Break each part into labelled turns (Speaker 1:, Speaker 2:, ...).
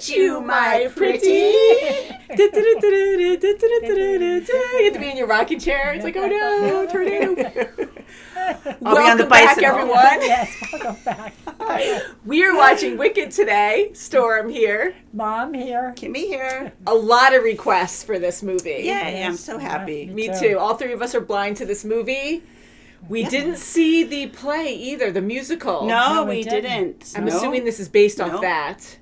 Speaker 1: aren't you my pretty? You have to be in your rocking chair. It's like, oh no, tornado. Welcome back, everyone.
Speaker 2: Yes, welcome back.
Speaker 1: We are watching Wicked today. Storm here.
Speaker 2: Mom here.
Speaker 3: Kimmy here.
Speaker 1: A lot of requests for this movie.
Speaker 3: Yay, I'm so happy.
Speaker 1: Me too. All three of us are blind to this movie. We didn't see the play either, the musical.
Speaker 3: No, we didn't.
Speaker 1: I'm assuming this is based off that.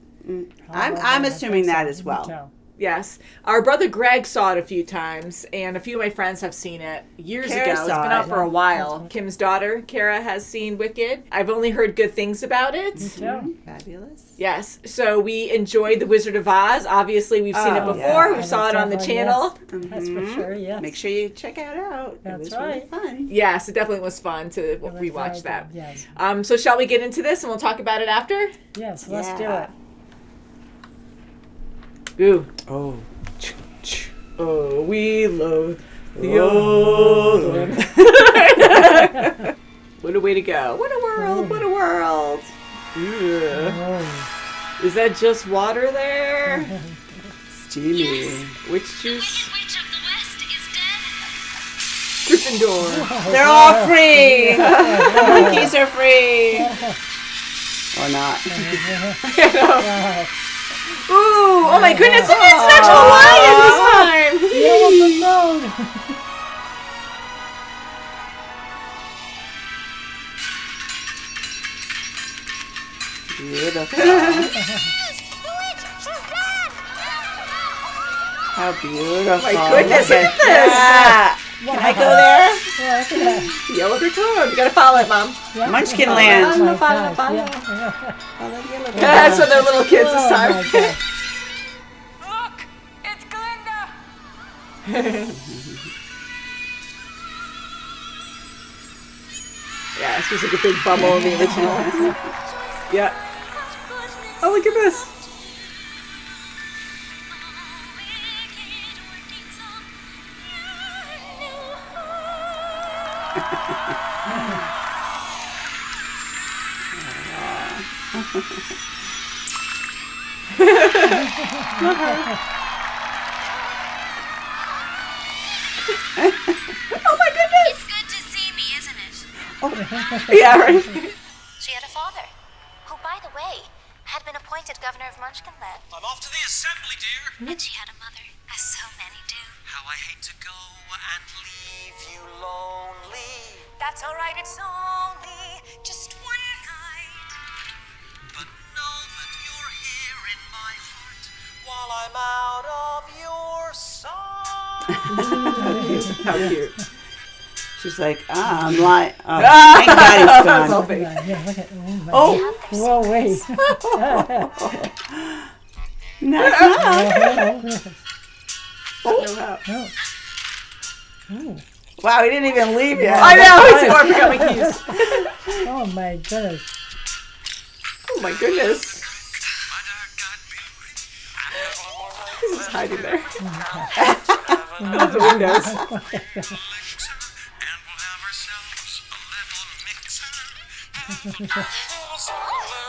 Speaker 3: I'm assuming that as well.
Speaker 1: Yes. Our brother Greg saw it a few times, and a few of my friends have seen it years ago. It's been out for a while. Kim's daughter, Kara, has seen Wicked. I've only heard good things about it.
Speaker 2: Me too.
Speaker 3: Fabulous.
Speaker 1: Yes. So we enjoyed The Wizard of Oz. Obviously, we've seen it before. We saw it on the channel.
Speaker 2: Yes. That's for sure, yes.
Speaker 3: Make sure you check it out.
Speaker 2: That's
Speaker 3: it was
Speaker 2: right.
Speaker 3: really fun.
Speaker 1: Yes, it definitely was fun to rewatch that.
Speaker 2: Yes.
Speaker 1: So shall we get into this and we'll talk about it after?
Speaker 2: Yes, let's do it.
Speaker 1: Ooh.
Speaker 3: Oh.
Speaker 1: Oh, we love the old one. What a way to go. What a world. What a world. Yeah. Is that just water there?
Speaker 3: Steamy.
Speaker 4: Yes.
Speaker 1: Which juice?
Speaker 4: The Wicked Witch of the West is dead.
Speaker 1: Gryffindor.
Speaker 3: They're all free. The monkeys are free. Or not.
Speaker 1: Ooh, oh my goodness, look, it's an actual lion this time.
Speaker 3: Beautiful. How beautiful.
Speaker 1: Oh my goodness, look at this.
Speaker 3: Yeah. Can I go there?
Speaker 1: Yellow brick road. You gotta follow it, Mom.
Speaker 3: Munchkin land.
Speaker 1: Follow.
Speaker 3: Follow the yellow
Speaker 1: That's for their little kids this time.
Speaker 4: Look, it's Glinda.
Speaker 1: Yeah, she's like a big bubble in the original. Yeah. Oh, look at this. Oh my goodness!
Speaker 4: It's good to see me, isn't it?
Speaker 1: Yeah, right.
Speaker 4: She had a father, who, by the way, had been appointed governor of Munchkinland.
Speaker 5: I'm off to the assembly, dear.
Speaker 4: And she had a mother, as so many do.
Speaker 5: How I hate to go and leave you lonely.
Speaker 4: That's all right, it's only just one night.
Speaker 5: But know that you're here in my heart while I'm out of your sight.
Speaker 1: How cute.
Speaker 3: She's like, I'm lying. Oh, thank God he's gone.
Speaker 2: Yeah, look at
Speaker 3: Oh.
Speaker 2: Whoa, wait.
Speaker 3: Wow, he didn't even leave yet.
Speaker 1: I know. I forgot my keys.
Speaker 2: Oh my goodness.
Speaker 1: Oh my goodness. He's just hiding there. Out the windows.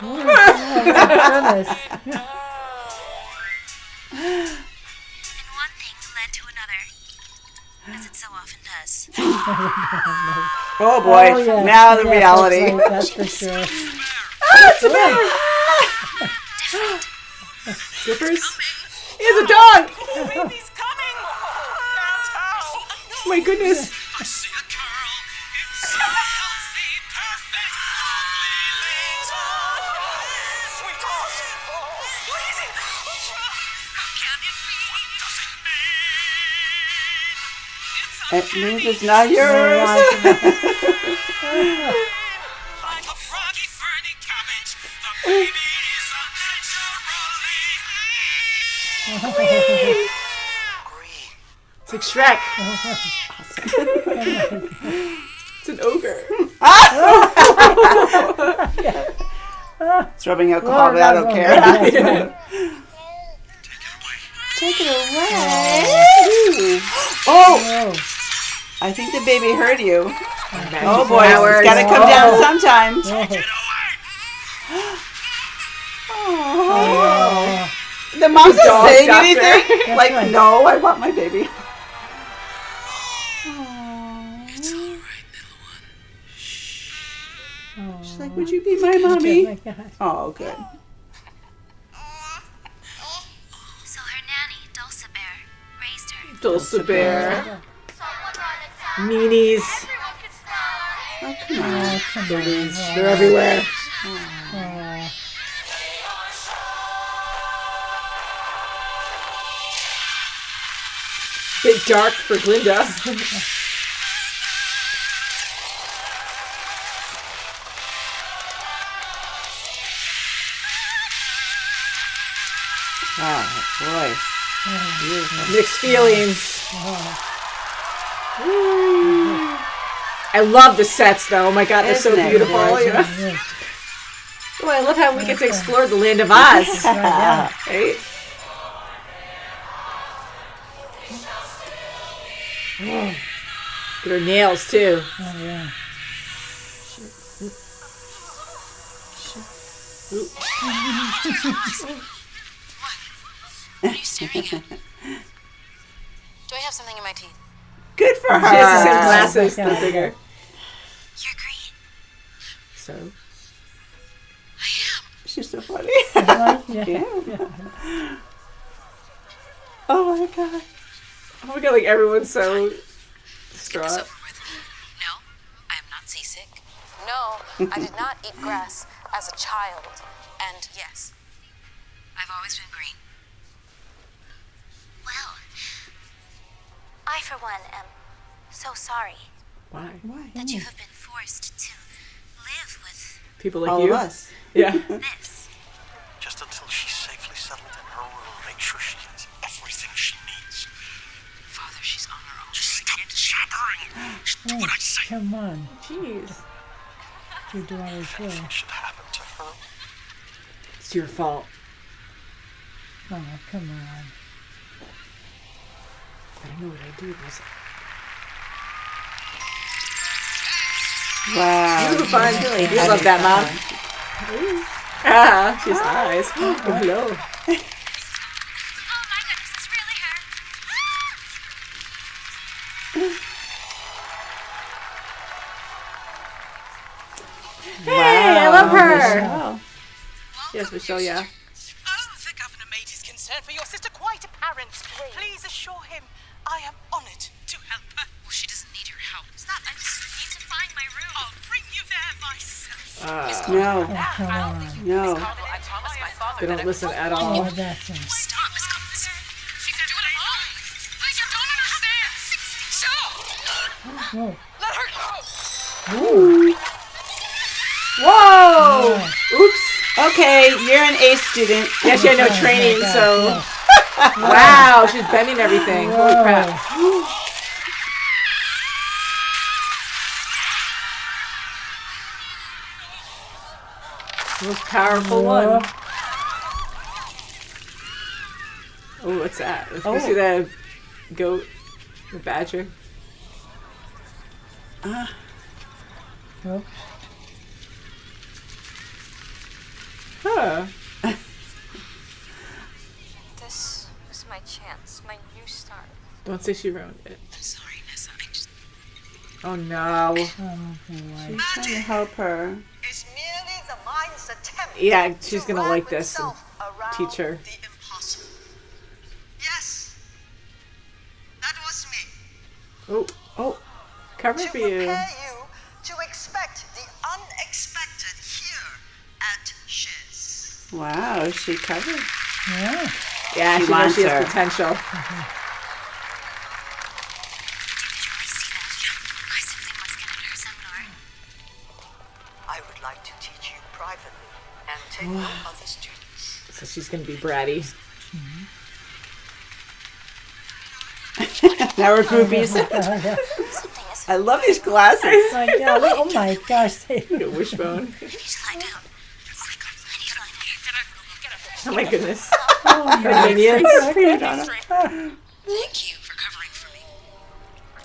Speaker 2: Oh my goodness.
Speaker 4: And one thing led to another, as it so often does.
Speaker 3: Oh boy,
Speaker 2: Oh, yeah.
Speaker 3: now the
Speaker 2: Yeah,
Speaker 3: reality.
Speaker 2: That's for sure.
Speaker 1: It's a bear. Zippers? He has a dog.
Speaker 5: Baby's coming. That's how.
Speaker 1: Oh my goodness.
Speaker 5: I see a girl. It's so healthy, perfect, lovely little. Sweetheart. What is it? How can it be? What does it mean? It's a
Speaker 3: It means it's not yours.
Speaker 5: like a froggy, ferny cabbage. The baby is naturally green.
Speaker 1: It's like Shrek. It's an ogre.
Speaker 3: It's rubbing alcohol, but I don't care. Take it away. Oh, I think the baby heard you. Oh boy, it's got to come down sometime.
Speaker 5: Get away!
Speaker 3: Oh. The mom's not
Speaker 1: dog
Speaker 3: saying
Speaker 1: doctor.
Speaker 3: anything. Like,
Speaker 2: right.
Speaker 3: no, I want my baby.
Speaker 5: It's all right, little one.
Speaker 3: She's like, would you be my mommy?
Speaker 2: Oh my God.
Speaker 3: Oh, good.
Speaker 4: So her nanny, Dulcibert, raised her.
Speaker 1: Dulcibert. Meanies.
Speaker 3: Oh, come on.
Speaker 2: Oh, come on.
Speaker 1: They're everywhere.
Speaker 2: Oh.
Speaker 1: Bit dark for Glinda.
Speaker 3: Oh, boy.
Speaker 1: Mixed feelings. I love the sets, though. Oh my God, they're so
Speaker 3: Isn't it
Speaker 1: beautiful.
Speaker 3: gorgeous?
Speaker 1: You know?
Speaker 2: Yes.
Speaker 1: Oh, I love how we get to explore the land of Oz.
Speaker 2: Yeah.
Speaker 1: Right? Look at her nails, too.
Speaker 2: Oh, yeah.
Speaker 6: What are you staring at? Do I have something in my teeth?
Speaker 3: Good for her.
Speaker 1: She has the same glasses,
Speaker 2: Oh my
Speaker 1: the
Speaker 2: God.
Speaker 1: bigger.
Speaker 4: You're green.
Speaker 1: So,
Speaker 3: She's so funny.
Speaker 2: Yeah.
Speaker 3: Yeah. Oh, my God.
Speaker 1: oh my God, like everyone's so
Speaker 6: It's
Speaker 1: distraught.
Speaker 6: over with. No, I am not seasick. No, I did not eat grass as a child. And yes, I've always been green.
Speaker 4: Well, I, for one, am so sorry
Speaker 1: Why?
Speaker 3: Why?
Speaker 4: that you have been forced to live with
Speaker 1: People like
Speaker 3: All
Speaker 1: you?
Speaker 3: of us.
Speaker 1: Yeah.
Speaker 4: this.
Speaker 5: Just until she's safely settled in her room, make sure she has everything she needs.
Speaker 6: Father, she's on her own.
Speaker 5: Just stop jabbering. Just do what I say.
Speaker 2: Come on.
Speaker 1: Jeez.
Speaker 2: Your daughter's will.
Speaker 5: Anything should happen to her.
Speaker 1: It's your fault.
Speaker 2: Oh, come on.
Speaker 1: I don't know what I did. Was
Speaker 3: Wow.
Speaker 1: it fun?
Speaker 3: Really
Speaker 1: You love that, Mom. Ah, she's eyes. Oh, hello.
Speaker 4: Oh my goodness, it's really her.
Speaker 1: Hey, I love her.
Speaker 3: Wow.
Speaker 1: Yes, Michelle, yeah.
Speaker 7: Oh, the governor made his concern for your sister quite apparent. Please assure him I am honored to help her.
Speaker 6: Well, she doesn't need your help.
Speaker 4: Stop, I just need to find my room.
Speaker 7: I'll bring you there myself.
Speaker 3: No.
Speaker 2: Oh, come on.
Speaker 3: No.
Speaker 7: I promised my father
Speaker 1: They don't listen at all.
Speaker 2: Oh, that's it.
Speaker 6: Stop, Miss Collins.
Speaker 7: she can do it alone. But you don't understand. So,
Speaker 2: Whoa.
Speaker 7: let her go.
Speaker 1: Whoa! Oops.
Speaker 3: Okay, you're an A student.
Speaker 1: Yeah, she had no training,
Speaker 2: Oh, my
Speaker 1: so.
Speaker 2: God,
Speaker 1: Wow, she's bending everything. Holy
Speaker 2: Whoa.
Speaker 1: crap. Most powerful one. Oh, what's that? You see the goat? The badger?
Speaker 2: Oops.
Speaker 1: Huh.
Speaker 6: This is my chance, my new start.
Speaker 1: Don't say she ruined it.
Speaker 6: I'm sorry, Nessa. I just...
Speaker 1: Oh no.
Speaker 2: Oh, boy.
Speaker 3: Trying to help her.
Speaker 7: It's merely the mind's attempt.
Speaker 1: Yeah, she's
Speaker 7: to
Speaker 1: gonna
Speaker 7: wrap
Speaker 1: like this and
Speaker 7: itself around
Speaker 1: teach her.
Speaker 7: The impossible. Yes, that was me.
Speaker 1: Oh. Cover
Speaker 7: To
Speaker 1: for you.
Speaker 7: prepare you to expect the unexpected here at Shiz.
Speaker 3: Wow, she covered.
Speaker 2: Yeah.
Speaker 1: Yeah,
Speaker 3: She
Speaker 1: she knows
Speaker 3: wants
Speaker 1: she has
Speaker 3: her.
Speaker 1: potential.
Speaker 4: Did you really see that? I simply must get into her seminar.
Speaker 7: I would like to teach you privately and take no other students.
Speaker 1: So she's gonna be bratty.
Speaker 3: Now we're groupies.
Speaker 4: Something is
Speaker 3: I love these glasses.
Speaker 2: Oh, my God. Oh, my gosh.
Speaker 1: Look at Wishbone.
Speaker 4: I need to lie down. Quick, I need to lie down.
Speaker 1: Oh my goodness.
Speaker 2: Oh, my
Speaker 1: Minions.
Speaker 6: Thank you for covering for me.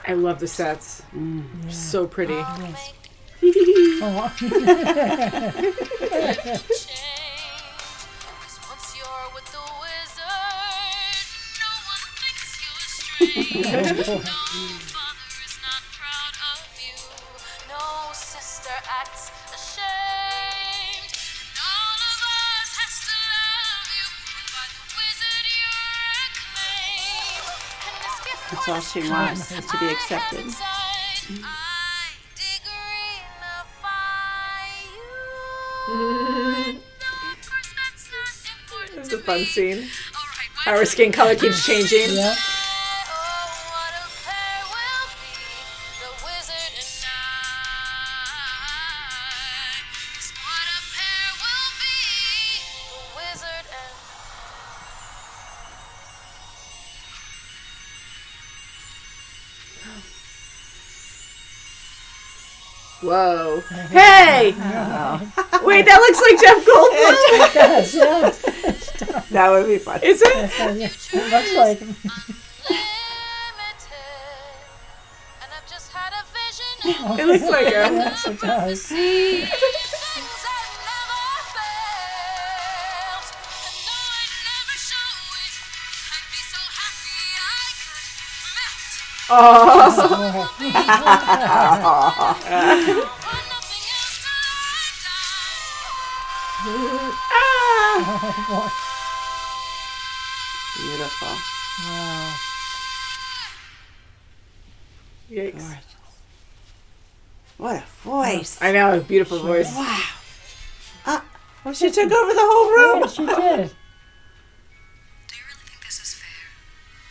Speaker 1: I love the sets. So pretty.
Speaker 2: Oh.
Speaker 6: Once you're with the wizard, No father is not proud of you. No sister acts ashamed. And all of us has to love you. When by the wizard you're acclaimed. And this gift
Speaker 3: That's all she wants, is to be accepted.
Speaker 6: I degree-ify you. No, of course that's not important.
Speaker 1: It's a fun scene.
Speaker 6: All right,
Speaker 1: How her skin color keeps changing.
Speaker 2: Yeah.
Speaker 6: oh, what a pair will be, the wizard and I. Yes, what a pair will be, the wizard and
Speaker 1: Whoa. Hey! Wait, that looks like Jeff Goldblum.
Speaker 2: Yes, yeah.
Speaker 3: That would be fun.
Speaker 1: Is it?
Speaker 2: It looks like him.
Speaker 6: limited. And I've just had a vision.
Speaker 1: It looks like him.
Speaker 2: Yes, it does.
Speaker 6: Things that never failed. And though I'd never show it, I'd be so happy I could melt.
Speaker 1: Oh.
Speaker 6: For nothing else to light down.
Speaker 3: Beautiful.
Speaker 2: Wow.
Speaker 1: Yikes.
Speaker 3: What a voice.
Speaker 1: I know, beautiful voice.
Speaker 3: Wow. She took over the whole room.
Speaker 2: Yeah, she did.
Speaker 6: Do you really think this is fair?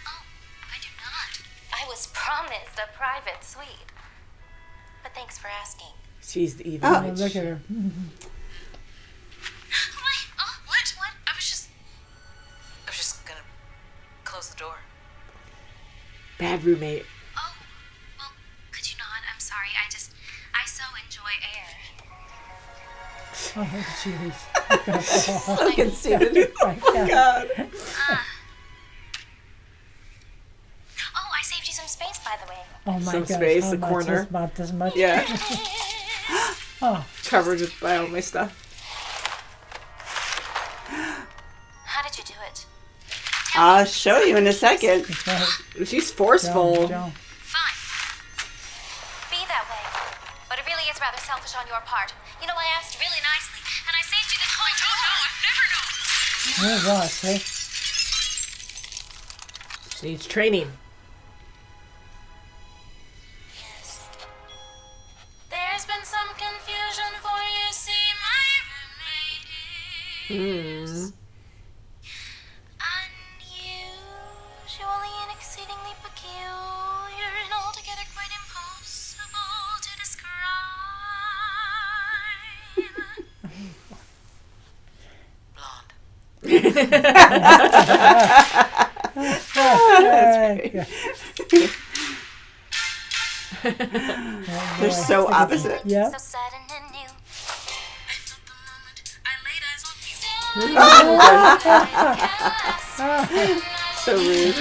Speaker 4: Oh, I do not. I was promised a private suite. But thanks for asking.
Speaker 1: She's the evil
Speaker 3: Oh.
Speaker 1: witch.
Speaker 2: Look at her.
Speaker 6: What? I was just gonna close the door.
Speaker 1: Bad roommate.
Speaker 4: Oh, well, could you not? I'm sorry. I so enjoy air.
Speaker 2: Oh, jeez.
Speaker 3: I can see it.
Speaker 2: Oh, God.
Speaker 4: Oh, I saved you some space, by the way.
Speaker 2: Oh, my
Speaker 1: Some
Speaker 2: gosh.
Speaker 1: space,
Speaker 2: How
Speaker 1: the
Speaker 2: much
Speaker 1: corner.
Speaker 2: is about this much?
Speaker 1: Yeah.
Speaker 2: Oh,
Speaker 1: Covered with by all my stuff.
Speaker 4: How did you do it?
Speaker 3: I'll show you in a second.
Speaker 2: that's right.
Speaker 1: She's forceful.
Speaker 2: Don't.
Speaker 4: Fine. Be that way. But it really is rather selfish on your part. You know, I asked really nicely, and I saved you this whole tour.
Speaker 2: There it was, see?
Speaker 1: She needs training.
Speaker 4: Yes.
Speaker 6: There's been some confusion for you, see, my roommate is unusually and exceedingly peculiar and altogether quite impossible to describe. Blonde.
Speaker 2: Alright.
Speaker 3: They're so opposite.
Speaker 2: Yeah.
Speaker 4: So sudden and new.
Speaker 6: I felt the moment I laid eyes on you.
Speaker 1: So rude.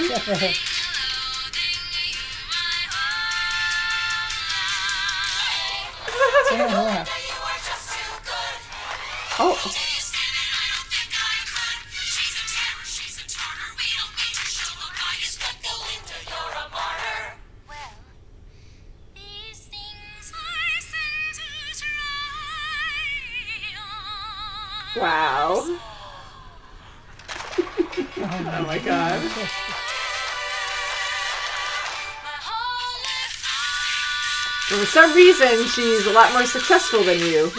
Speaker 2: Yeah.
Speaker 3: Oh,
Speaker 4: Well,
Speaker 6: These things I send to try on.
Speaker 1: Wow. Oh my god.
Speaker 6: My whole life
Speaker 1: For some reason, she's a lot more successful than you.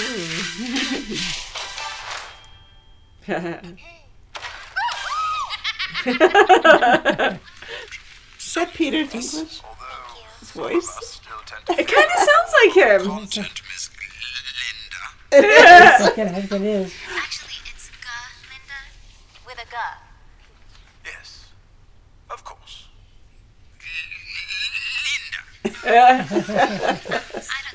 Speaker 3: is that Peter Dinklage? His voice?
Speaker 1: It kind of sounds like him.
Speaker 5: Miss Linda.
Speaker 2: I think it is.
Speaker 4: actually, it's Linda.
Speaker 6: with a G.
Speaker 5: Yes, of course. Linda.
Speaker 4: I don't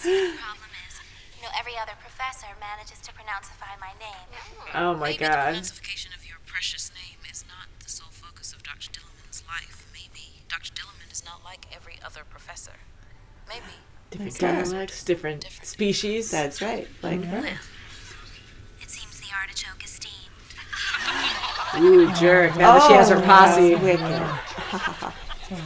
Speaker 4: see what the problem is.
Speaker 6: You know, every other professor manages to pronounceify my name.
Speaker 1: Oh my
Speaker 8: Maybe the
Speaker 1: god.
Speaker 8: pronunciation of your precious name is not the sole focus of Dr. Dillerman's life. Maybe Dr. Dillerman is not like every other professor. Maybe.
Speaker 1: Different
Speaker 3: Okay.
Speaker 1: dialects, different species.
Speaker 3: That's right. Like her.
Speaker 4: It seems the artichoke is steamed.
Speaker 1: Ooh, jerk. Now that she has her posse.
Speaker 3: Wicked.
Speaker 5: Quiet,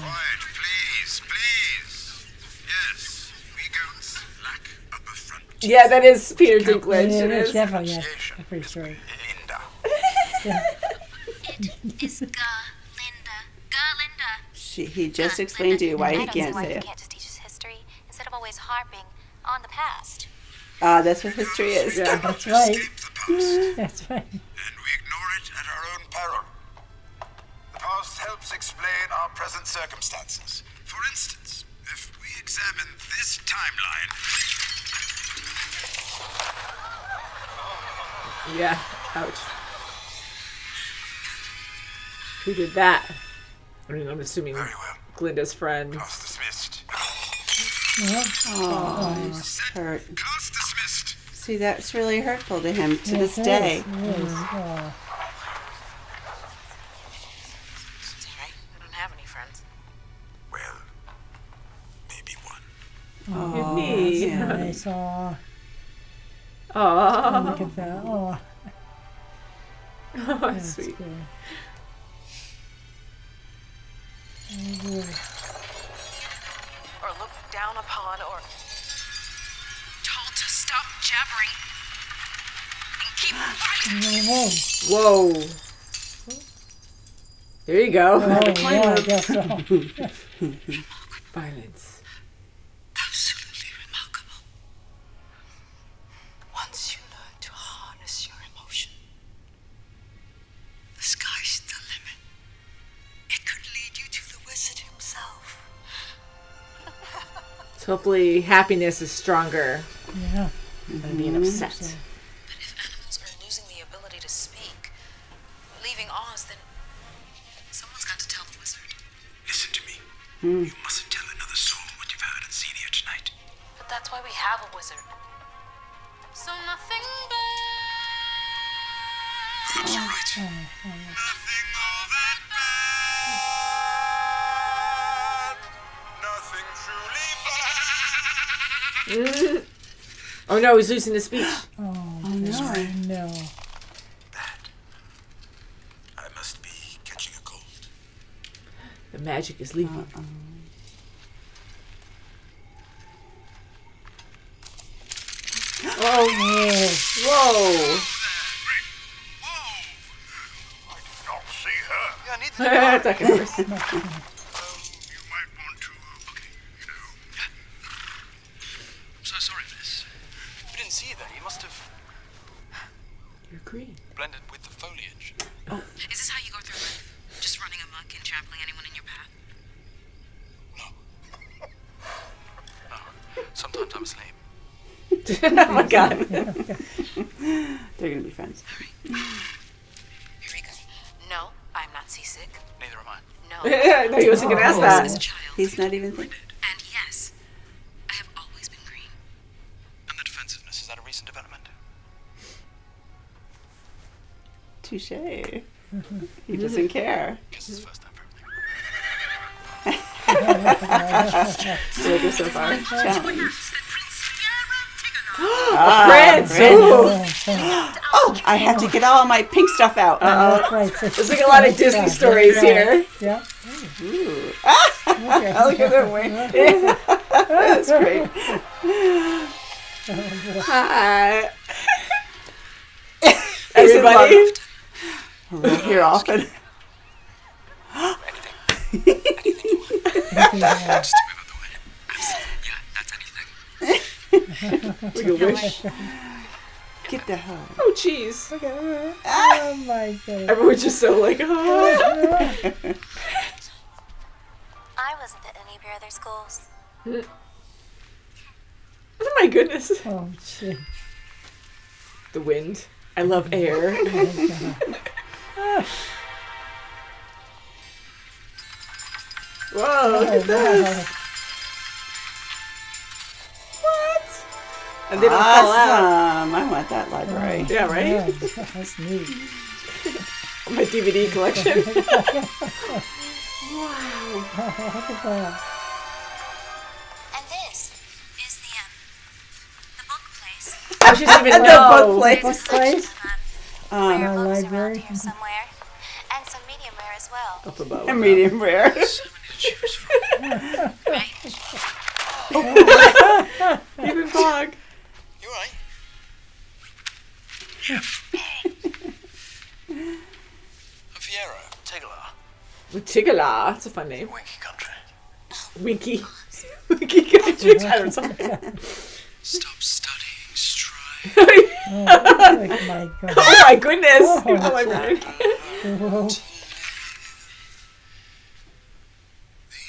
Speaker 5: please, please. Yes, we goats lack upper front.
Speaker 1: Yeah, that is Peter Dinklage.
Speaker 2: Yeah,
Speaker 1: It
Speaker 2: it's
Speaker 1: is.
Speaker 2: definitely, yeah, I'm pretty sure.
Speaker 5: Linda.
Speaker 4: It is Galinda.
Speaker 3: He just explained to you why he can't say
Speaker 4: You
Speaker 3: it.
Speaker 4: can't just teach us history instead of always harping on the past.
Speaker 3: That's what history is.
Speaker 1: Yeah.
Speaker 2: That's right.
Speaker 5: Escape the past,
Speaker 2: That's right.
Speaker 5: and we ignore it at our own peril. The past helps explain our present circumstances. For instance, if we examine this timeline,
Speaker 1: Yeah. Ouch. Who did that? I mean, I'm assuming
Speaker 5: very well.
Speaker 1: Glinda's friend.
Speaker 5: Class dismissed.
Speaker 3: Oh, he's hurt.
Speaker 5: Class dismissed.
Speaker 3: See, that's really hurtful to him to this
Speaker 2: Yes,
Speaker 3: day.
Speaker 2: it is. Oh.
Speaker 8: Sorry, I don't have any friends.
Speaker 5: Well, maybe one.
Speaker 3: Oh,
Speaker 1: Me.
Speaker 3: that's
Speaker 2: Nice. Oh,
Speaker 1: Oh,
Speaker 2: look at that. Oh,
Speaker 1: that's
Speaker 2: that's
Speaker 1: sweet.
Speaker 2: good. Oh, boy.
Speaker 8: Or looked down upon, or told to stop jabbering and keep fighting.
Speaker 2: Whoa.
Speaker 1: Whoa. There you go.
Speaker 2: Oh, yeah, I guess so.
Speaker 1: Violence.
Speaker 8: Absolutely remarkable. Once you learn to harness your emotion, the sky's the limit. It could lead you to the wizard himself.
Speaker 1: So hopefully happiness is stronger
Speaker 2: Yeah.
Speaker 1: than being upset.
Speaker 8: But if animals are losing the ability to speak, leaving Oz, then someone's got to tell the wizard.
Speaker 5: Listen to me. You mustn't tell another soul what you've heard and seen here tonight.
Speaker 8: But that's why we have a wizard. So nothing bad.
Speaker 5: Perhaps you're right. Nothing all that bad. Nothing truly bad.
Speaker 1: Oh no, he's losing his speech.
Speaker 2: Oh,
Speaker 3: no.
Speaker 2: no.
Speaker 5: Bad. I must be catching a cold.
Speaker 1: The magic is leaving. Oh, whoa.
Speaker 5: Whoa! I did not see her. Yeah, neither
Speaker 1: That's not gonna work.
Speaker 5: you might want to, I'm so sorry, miss. We didn't see you there. You must have
Speaker 1: You're green.
Speaker 5: blended with the foliage.
Speaker 8: Is this how you go through life? Just running amok and trampling anyone in your path?
Speaker 5: No. Sometimes I'm asleep.
Speaker 1: Oh my god.
Speaker 3: They're going to be friends.
Speaker 8: Here we go. No, I'm not seasick.
Speaker 5: Neither am I.
Speaker 8: No.
Speaker 1: No, he wasn't gonna ask
Speaker 8: As a
Speaker 1: that.
Speaker 8: child.
Speaker 3: He's not even thinking.
Speaker 8: And yes, I have always been green.
Speaker 5: And the defensiveness, is that a recent development?
Speaker 3: Touche. He doesn't care.
Speaker 5: Guess it's the first time for everything.
Speaker 1: So good so far.
Speaker 3: Challenge.
Speaker 1: Prince!
Speaker 3: Prince.
Speaker 1: Ooh.
Speaker 3: Oh, I have to get all my pink stuff out.
Speaker 2: That's right.
Speaker 1: There's like a lot of Disney stories here.
Speaker 2: Yeah.
Speaker 3: Ooh.
Speaker 2: Okay.
Speaker 3: Look at them wing.
Speaker 1: That's great. Hi. Everybody.
Speaker 3: We're here often.
Speaker 5: Just to move out the way. Yeah, that's anything.
Speaker 1: Like a wish.
Speaker 3: Get the hell.
Speaker 1: Oh, jeez.
Speaker 2: Oh my god.
Speaker 1: Everyone's just so like, oh.
Speaker 4: I wasn't at any of your other schools.
Speaker 1: Oh my goodness.
Speaker 2: Oh shit.
Speaker 1: The wind. I love air. Whoa, look at this. What? And they don't fall out.
Speaker 3: Awesome. I want that library.
Speaker 1: Yeah, right?
Speaker 2: Yeah, that's neat.
Speaker 1: My DVD collection.
Speaker 2: Look at that.
Speaker 4: And this is the book place.
Speaker 1: I should even
Speaker 3: The
Speaker 1: know.
Speaker 3: book place.
Speaker 2: Book place?
Speaker 4: There
Speaker 3: Um,
Speaker 4: are books around
Speaker 2: library.
Speaker 4: here somewhere. And some medium rare as well.
Speaker 1: Up above.
Speaker 3: a medium rare.
Speaker 5: So many to choose from.
Speaker 1: Even Bog.
Speaker 5: You alright? Fiero, Tigala,
Speaker 1: Tigala. That's a fun name.
Speaker 5: Winky Country.
Speaker 1: Winky. Winky Country. I don't know.
Speaker 5: Stop studying, strive.
Speaker 2: Oh my God.
Speaker 1: Oh my goodness.
Speaker 2: Oh,
Speaker 1: Oh my brain.
Speaker 2: Whoa.
Speaker 5: The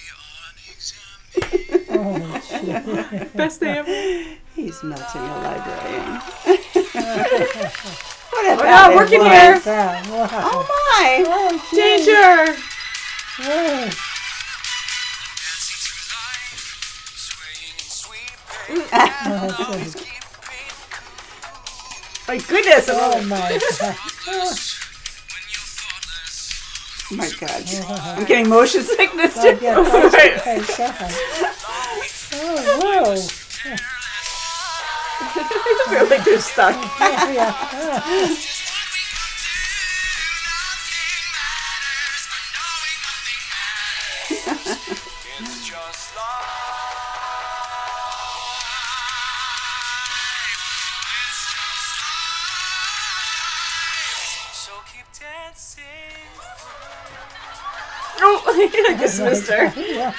Speaker 5: unexamined.
Speaker 2: Oh, shit.
Speaker 1: Best day ever.
Speaker 3: He's melting a librarian. What a
Speaker 1: Oh
Speaker 3: bad
Speaker 1: no, working
Speaker 3: boy.
Speaker 1: here.
Speaker 2: That, wow.
Speaker 3: Oh my!
Speaker 2: Oh, shit.
Speaker 1: Danger.
Speaker 2: Whoa.
Speaker 5: Dancing through life, swaying and sweeping, and always keeping cool.
Speaker 1: My goodness. I love
Speaker 2: Oh
Speaker 1: it.
Speaker 2: my God.
Speaker 5: When you're thoughtless,
Speaker 3: Oh my God. I'm getting motion sickness
Speaker 2: Oh,
Speaker 3: too.
Speaker 2: yeah. Oh, God. Oh, whoa.
Speaker 1: I feel like they're stuck.
Speaker 2: Oh, yeah. Ah.
Speaker 5: it's just life. It's just life. So keep dancing.
Speaker 1: Oh, I dismissed her.
Speaker 2: Yeah.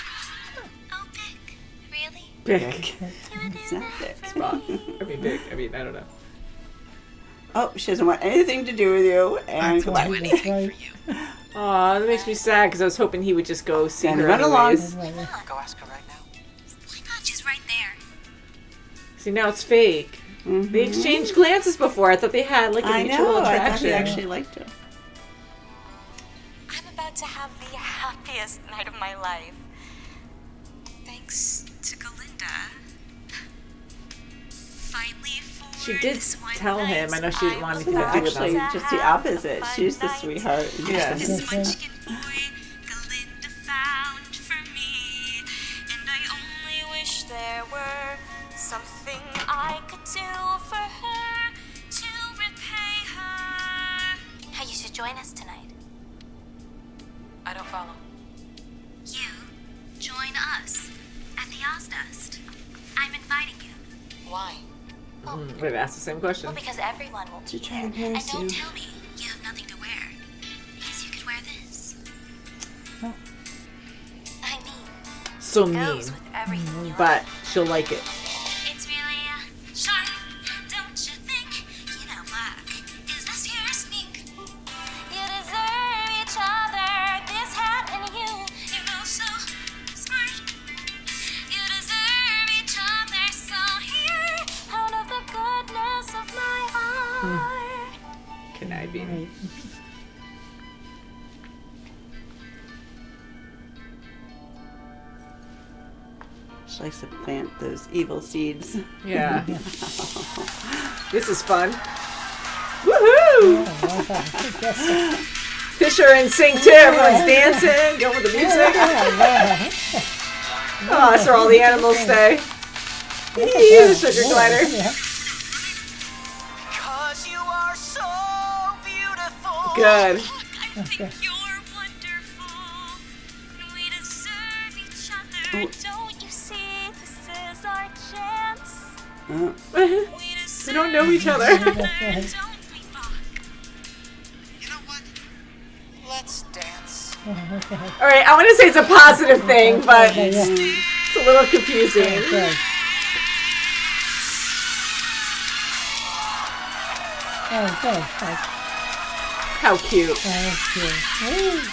Speaker 4: Oh, Vic. Really?
Speaker 1: Big.
Speaker 3: It's not there.
Speaker 1: Spot. I mean, big. I mean, I don't know.
Speaker 3: Oh, she doesn't want anything to do with you. And
Speaker 2: That's
Speaker 3: goodbye.
Speaker 2: right.
Speaker 1: Aw, that makes me sad because I was hoping he would just go see
Speaker 3: Then
Speaker 1: her
Speaker 3: run along.
Speaker 1: anyways.
Speaker 5: Go ask her right now.
Speaker 4: Why not? She's right there.
Speaker 1: See, now it's fake. They exchanged glances before. I thought they had like a
Speaker 3: I
Speaker 1: mutual
Speaker 3: know. I thought
Speaker 1: attraction.
Speaker 3: he actually liked her.
Speaker 4: I'm about to have the happiest night of my life.
Speaker 8: Thanks to Galinda. Finally, for
Speaker 1: She did
Speaker 8: this one
Speaker 1: tell him. I know she didn't want anything to do with
Speaker 3: Actually,
Speaker 1: him.
Speaker 3: just the opposite. She's the sweetheart.
Speaker 1: Yeah.
Speaker 8: This munchkin boy Galinda found for me, and I only wish there were something I could do for her to repay her.
Speaker 4: How you should join us tonight.
Speaker 8: I don't follow.
Speaker 4: You join us at the Ozfest. I'm inviting you.
Speaker 8: Why?
Speaker 1: Wait, ask the same question.
Speaker 4: Well, because everyone will
Speaker 3: To
Speaker 4: be
Speaker 3: try
Speaker 4: there.
Speaker 3: to embarrass
Speaker 4: And don't
Speaker 3: you.
Speaker 4: tell me you have nothing to wear. Because you could wear this.
Speaker 2: Oh.
Speaker 4: I mean,
Speaker 1: So
Speaker 4: it
Speaker 1: mean,
Speaker 4: goes with everything you
Speaker 1: but she'll like it.
Speaker 4: It's really sharp, don't you think? You know, look, is this your sneak? You deserve each other, this hat and you. You're both so smart. You deserve each other, so here, out of the goodness of my heart.
Speaker 1: Conniving.
Speaker 2: Right.
Speaker 3: She likes to plant those evil seeds.
Speaker 1: Yeah. This is fun. Woohoo! Fisher in sync too. Everyone's dancing, going with the music. Oh, that's where all the animals stay. The sugar glider.
Speaker 2: Yeah.
Speaker 7: Cause you are so beautiful.
Speaker 1: Good.
Speaker 8: I think you're wonderful. We deserve each other.
Speaker 4: Don't you see, this is our chance.
Speaker 3: Oh.
Speaker 8: We deserve
Speaker 1: We don't know each other.
Speaker 8: don't we, Buck?
Speaker 5: You know what? Let's dance.
Speaker 1: All right, I want to say it's a positive thing, but it's a little confusing.
Speaker 2: Okay. Oh, good.
Speaker 1: How cute.
Speaker 2: That's cute.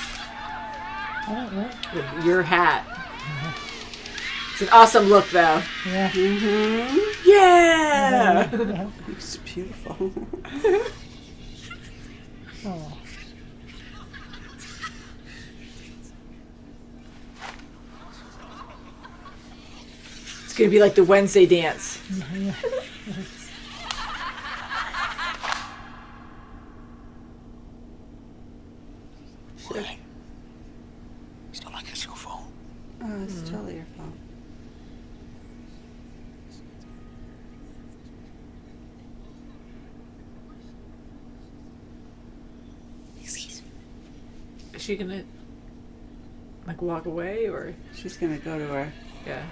Speaker 2: Oh,
Speaker 1: Your hat. It's an awesome look, though.
Speaker 2: yeah.
Speaker 1: Yeah.
Speaker 3: It's beautiful.
Speaker 2: Oh.
Speaker 1: It's gonna be like the Wednesday dance.
Speaker 5: Wait. It's not like it's your fault.
Speaker 3: Oh, it's totally your fault.
Speaker 1: Is she gonna? Like walk away or?
Speaker 3: She's going to go to her.
Speaker 1: Yeah.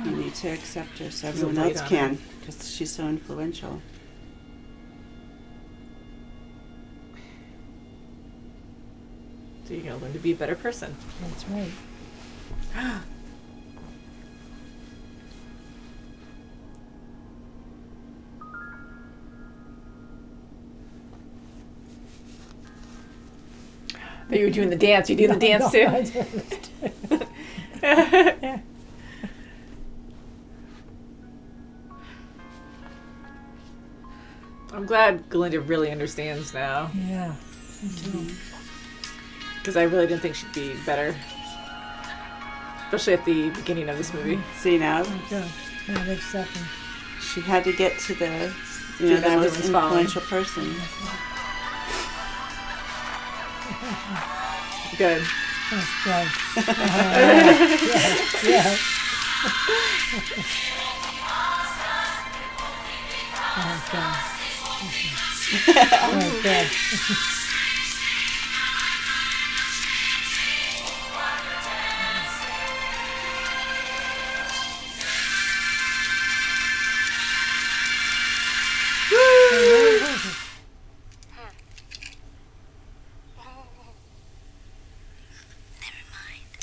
Speaker 3: You need to accept her so
Speaker 1: There's a
Speaker 3: everyone
Speaker 1: weight
Speaker 3: else
Speaker 1: on
Speaker 3: can, because she's so influential.
Speaker 1: So you're going to learn to be a better person.
Speaker 2: That's right.
Speaker 1: But you were doing the dance. You doing the dance too?
Speaker 2: I didn't.
Speaker 1: I'm glad Glinda really understands now.
Speaker 2: Yeah. Me too.
Speaker 1: Because I really didn't think she'd be better. Especially at the beginning of this movie.
Speaker 3: See now,
Speaker 2: Good. Now they accept him.
Speaker 3: she had to get to the,
Speaker 1: Dude,
Speaker 3: the most
Speaker 1: everyone's following.
Speaker 3: influential person.
Speaker 1: Good.
Speaker 2: That's right. Yeah. Okay.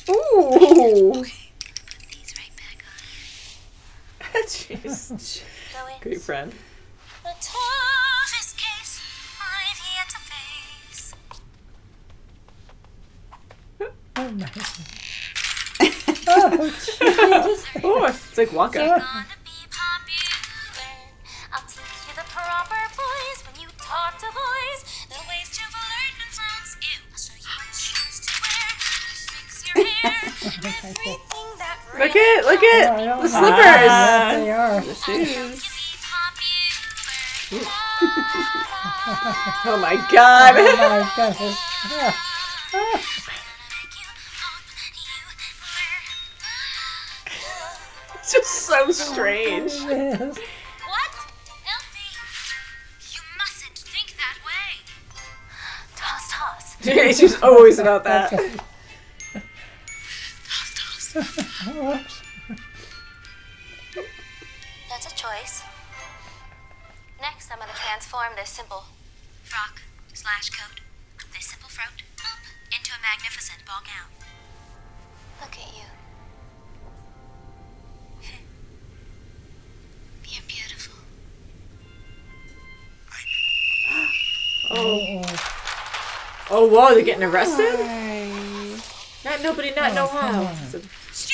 Speaker 1: Ooh.
Speaker 4: Put these right back on.
Speaker 1: Jeez.
Speaker 4: Go in.
Speaker 1: Great friend.
Speaker 4: The toughest case I've yet to face.
Speaker 2: Oh my. Oh, Jesus.
Speaker 1: Oh, it's like Wonka.
Speaker 4: Gonna be popular. I'll teach you the proper poise when you talk to boys. The ways to flirt and sounds ew. I'll show you what shoes to wear. How to fix your hair. Everything that
Speaker 1: Look it, look it.
Speaker 2: Oh,
Speaker 1: The slippers.
Speaker 2: They are.
Speaker 3: The shoes.
Speaker 1: Oh my god.
Speaker 2: Oh my goodness.
Speaker 1: It's just so strange.
Speaker 2: Yes.
Speaker 4: What? Elfie, you mustn't think that way. Toss, toss.
Speaker 1: She's always about that.
Speaker 2: Whoops.
Speaker 4: That's a choice. Next, I'm going to transform this simple frock / coat, this simple throat, into a magnificent ball gown. Look at you. You're beautiful.
Speaker 1: Oh, whoa, they're getting arrested?
Speaker 3: Hi.
Speaker 1: Not nobody, not no
Speaker 2: come
Speaker 1: how.
Speaker 2: on.
Speaker 1: So-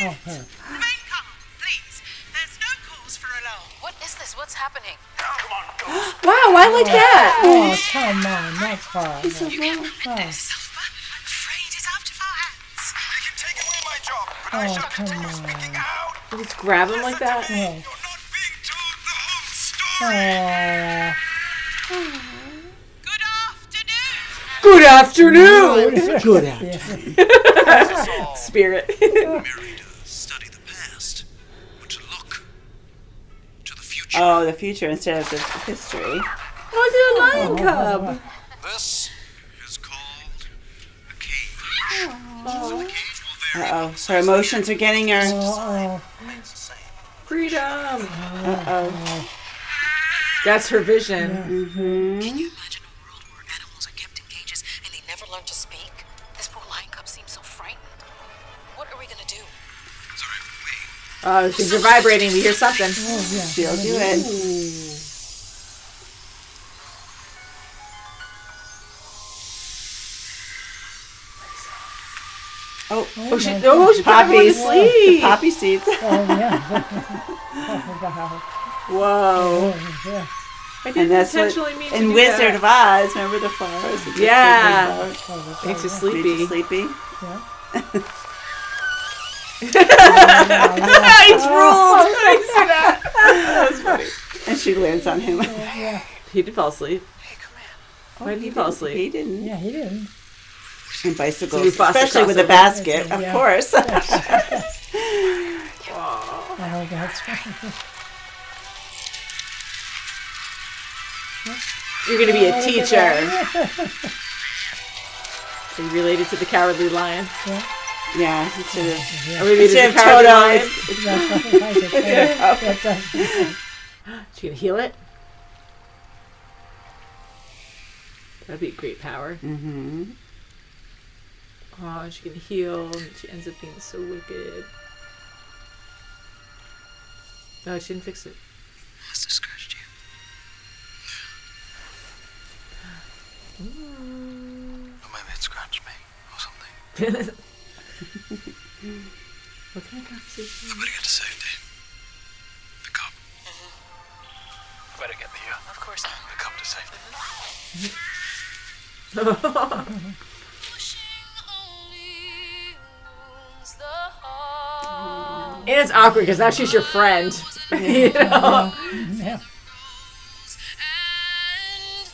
Speaker 2: Oh, her.
Speaker 7: Remain calm, please. There's no cause for alarm.
Speaker 6: What is this? What's happening?
Speaker 5: Come on, go.
Speaker 1: Wow, I like that.
Speaker 2: Oh, come on. That's hard.
Speaker 3: He's so low.
Speaker 2: Oh,
Speaker 7: Sulfur, I'm afraid it's out of our hands.
Speaker 5: You can take away my job, but I
Speaker 2: oh,
Speaker 5: shall
Speaker 2: come
Speaker 5: continue speaking
Speaker 2: on.
Speaker 5: out.
Speaker 1: You just grab him like that.
Speaker 2: Oh.
Speaker 5: You're not being told the whole story.
Speaker 2: Oh.
Speaker 7: Good afternoon.
Speaker 1: Good afternoon.
Speaker 2: Yeah.
Speaker 1: Spirit.
Speaker 5: Merely to study the past, but to look to the future.
Speaker 3: Oh, the future instead of the history.
Speaker 1: Oh, it's a lion cub.
Speaker 5: This is called a cage. The cage will vary.
Speaker 3: Uh-oh. Her emotions are getting her.
Speaker 2: Oh,
Speaker 5: Remains the same.
Speaker 1: Freedom.
Speaker 3: Uh-oh.
Speaker 1: That's her vision.
Speaker 7: Can you imagine a world where animals are kept in cages and they never learn to speak? This poor lion cub seems so frightened. What are we gonna do?
Speaker 5: Sorry, we.
Speaker 1: Things are vibrating. We hear something.
Speaker 2: oh, yeah.
Speaker 3: She'll do it. Oh,
Speaker 1: Oh, she put everyone to
Speaker 3: poppies.
Speaker 1: sleep.
Speaker 3: Poppy seeds.
Speaker 2: Oh, yeah. Oh, wow.
Speaker 1: Whoa.
Speaker 2: Oh, yeah.
Speaker 1: I
Speaker 3: And
Speaker 1: didn't
Speaker 3: that's what
Speaker 1: intentionally mean to
Speaker 3: in
Speaker 1: do
Speaker 3: Wizard
Speaker 1: that.
Speaker 3: of Oz, remember the flowers? It's just
Speaker 1: Yeah.
Speaker 3: sleeping flowers.
Speaker 2: Oh, that's
Speaker 1: Makes you
Speaker 2: right,
Speaker 3: Made
Speaker 1: sleepy.
Speaker 3: you sleepy.
Speaker 2: yeah.
Speaker 1: He's ruled. I see that. That was funny.
Speaker 3: And she lands on him.
Speaker 2: Yeah.
Speaker 1: He did fall asleep.
Speaker 7: Hey, come here.
Speaker 1: Why did he fall asleep?
Speaker 3: He didn't.
Speaker 2: Yeah, he didn't.
Speaker 3: And bicycles,
Speaker 1: So we fussed
Speaker 3: especially
Speaker 1: across
Speaker 3: with a
Speaker 1: it.
Speaker 3: basket,
Speaker 2: Yeah.
Speaker 3: of course.
Speaker 2: Oh, that's right.
Speaker 1: You're going to be a teacher. Are you related to the Cowardly Lion?
Speaker 3: Yeah, instead of
Speaker 1: Or maybe
Speaker 3: instead
Speaker 1: it's
Speaker 3: of
Speaker 1: a Cowardly
Speaker 3: Toto,
Speaker 1: Lion? She gonna heal it? That'd be a great power.
Speaker 3: Mm-hmm.
Speaker 1: Oh, she can heal, and she ends up being so wicked. No, she didn't fix it.
Speaker 5: Must have scratched you. Or maybe it scratched me or something.
Speaker 1: What kind of conversation?
Speaker 5: I better get to safety. The cup. I better get
Speaker 7: Of course.
Speaker 5: the cup to safety.
Speaker 6: Pushing only wounds the heart.
Speaker 1: And it's awkward because now she's your friend. You know?
Speaker 2: Yeah.
Speaker 6: And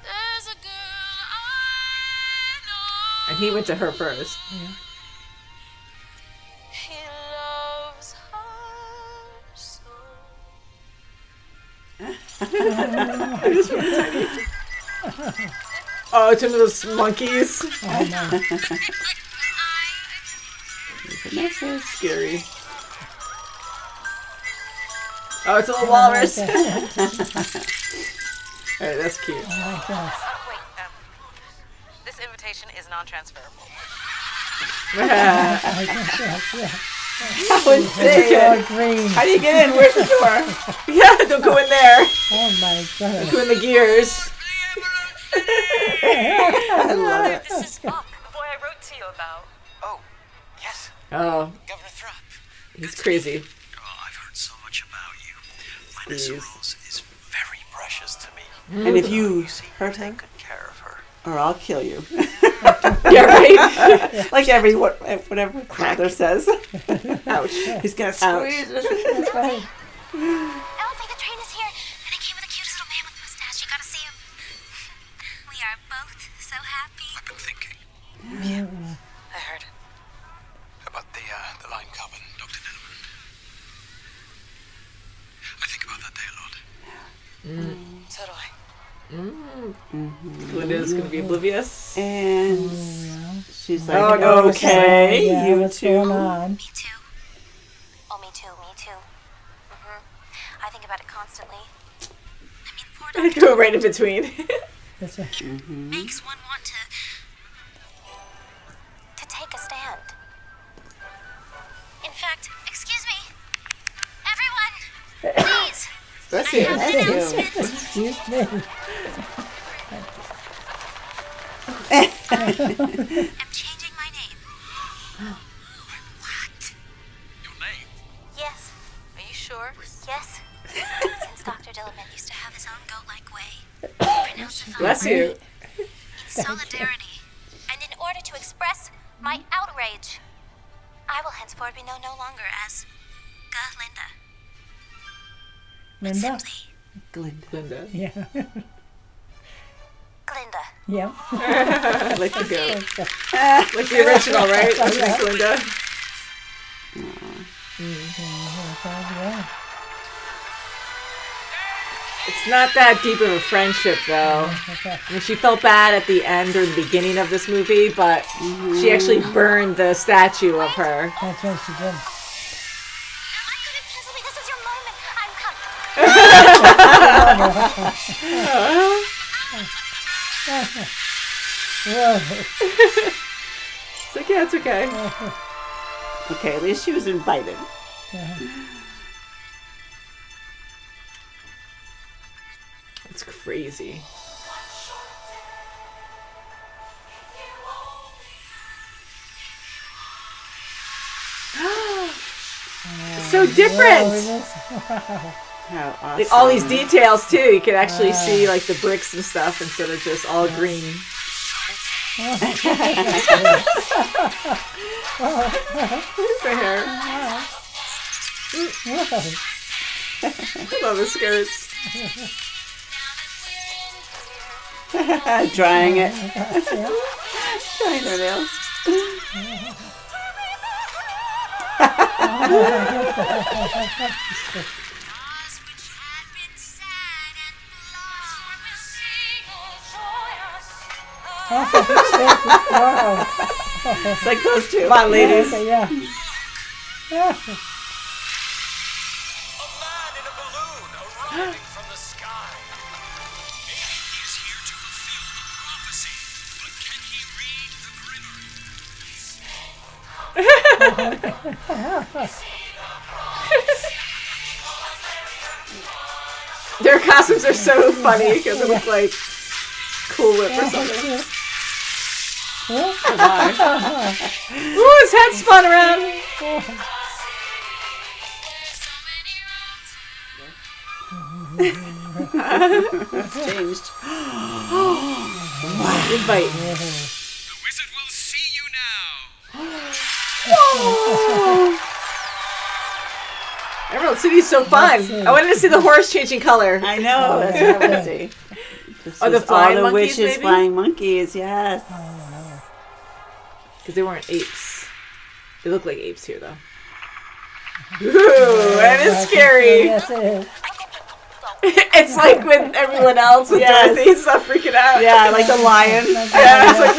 Speaker 6: there's a girl I know.
Speaker 1: And he went to her first.
Speaker 6: He loves her so.
Speaker 1: Oh, it's one of those monkeys.
Speaker 3: Message.
Speaker 1: Scary. Oh, it's a little walrus. Alright, that's cute.
Speaker 7: Wait, this invitation is non-transferable.
Speaker 3: How insane.
Speaker 2: Green.
Speaker 3: How do you get in? Where's the door?
Speaker 1: Yeah, don't go in there.
Speaker 2: Oh my god.
Speaker 1: Go in the gears.
Speaker 3: I love it.
Speaker 7: This is Buck, the boy I wrote to you about.
Speaker 5: Oh, yes.
Speaker 1: Oh,
Speaker 5: Governor Thrupp.
Speaker 1: he's crazy.
Speaker 5: Oh, I've heard so much about you. Vanessa Rose is very precious to me.
Speaker 3: And if you hurt her,
Speaker 5: Take good care of her.
Speaker 3: or I'll kill you.
Speaker 1: Yeah, right?
Speaker 3: Like whatever father says.
Speaker 1: Ouch.
Speaker 3: He's gonna squeeze.
Speaker 2: That's right.
Speaker 4: Elsie, the train is here, and I came with the cutest little man with a mustache. You gotta see him. We are both so happy.
Speaker 5: I've been thinking
Speaker 7: I heard.
Speaker 5: about the line carbon, Dr. Dillman. I think about that day a lot.
Speaker 7: So do I.
Speaker 1: Glinda's gonna be oblivious.
Speaker 3: And she's like,
Speaker 1: Oh, no.
Speaker 3: okay,
Speaker 2: Yeah,
Speaker 3: you
Speaker 2: what's going
Speaker 3: two.
Speaker 2: on?
Speaker 4: Me too. Oh, me too, me too. I think about it constantly. I mean, poor Dr.
Speaker 1: Go right in between.
Speaker 2: That's right.
Speaker 4: makes one want to take a stand. In fact, excuse me, everyone, please.
Speaker 1: That's
Speaker 4: I
Speaker 1: it.
Speaker 4: have an announcement.
Speaker 2: Excuse me.
Speaker 4: I'm changing my name. What?
Speaker 5: Your name?
Speaker 4: Yes,
Speaker 7: Are you sure?
Speaker 4: yes. Since Dr. Dillman used to have his own goat-like way, he pronounced it
Speaker 1: Bless you.
Speaker 4: in solidarity, and in order to express my outrage, I will henceforth be known no longer as Glinda.
Speaker 2: Linda?
Speaker 4: Simply
Speaker 1: Glinda.
Speaker 2: Yeah.
Speaker 4: Glinda.
Speaker 2: Yeah.
Speaker 1: Like the goat. Like the original, right? Like Glinda.
Speaker 2: Yeah.
Speaker 1: It's not that deep of a friendship, though.
Speaker 2: Okay.
Speaker 1: I mean, she felt bad at the end or the beginning of this movie, but she actually burned the statue of her.
Speaker 2: That's what she did.
Speaker 4: I couldn't cancel me. This is your moment. I'm coming.
Speaker 2: Whoa.
Speaker 1: It's like, yeah, it's okay.
Speaker 3: Okay, at least she was invited.
Speaker 1: It's crazy. It's so different.
Speaker 3: How awesome.
Speaker 1: Like, all these details too. You can actually see like the bricks and stuff instead of just all green. The hair. I love the skirts.
Speaker 3: Drying it. Drying their nails.
Speaker 6: Stars which had been sad and lost were missing all joy
Speaker 2: Wow.
Speaker 3: It's like those two.
Speaker 1: Come on, ladies.
Speaker 2: Okay, yeah.
Speaker 5: A man in a balloon arriving from the sky. Maybe he's here to fulfill the prophecy, but can he read the grimmery?
Speaker 1: Their costumes are so funny because it looks like Cool Whip or something. Oh my. Ooh, his head spun around.
Speaker 3: It's changed.
Speaker 1: Invite.
Speaker 5: The wizard will see you now.
Speaker 1: Emerald City's so fun. I wanted to see the horse changing color.
Speaker 3: I know. That's what I would say. This
Speaker 1: Oh, the
Speaker 3: is
Speaker 1: flying
Speaker 3: all the
Speaker 1: monkeys,
Speaker 3: witches
Speaker 1: maybe?
Speaker 3: flying monkeys. Yes.
Speaker 1: Because they weren't apes. They look like apes here, though. Ooh, that is scary.
Speaker 2: Yes, it is.
Speaker 1: It's like with everyone else with
Speaker 3: Yes.
Speaker 1: Dorothy, stop freaking out.
Speaker 3: Yeah, like the lion.
Speaker 1: Yeah, it's like,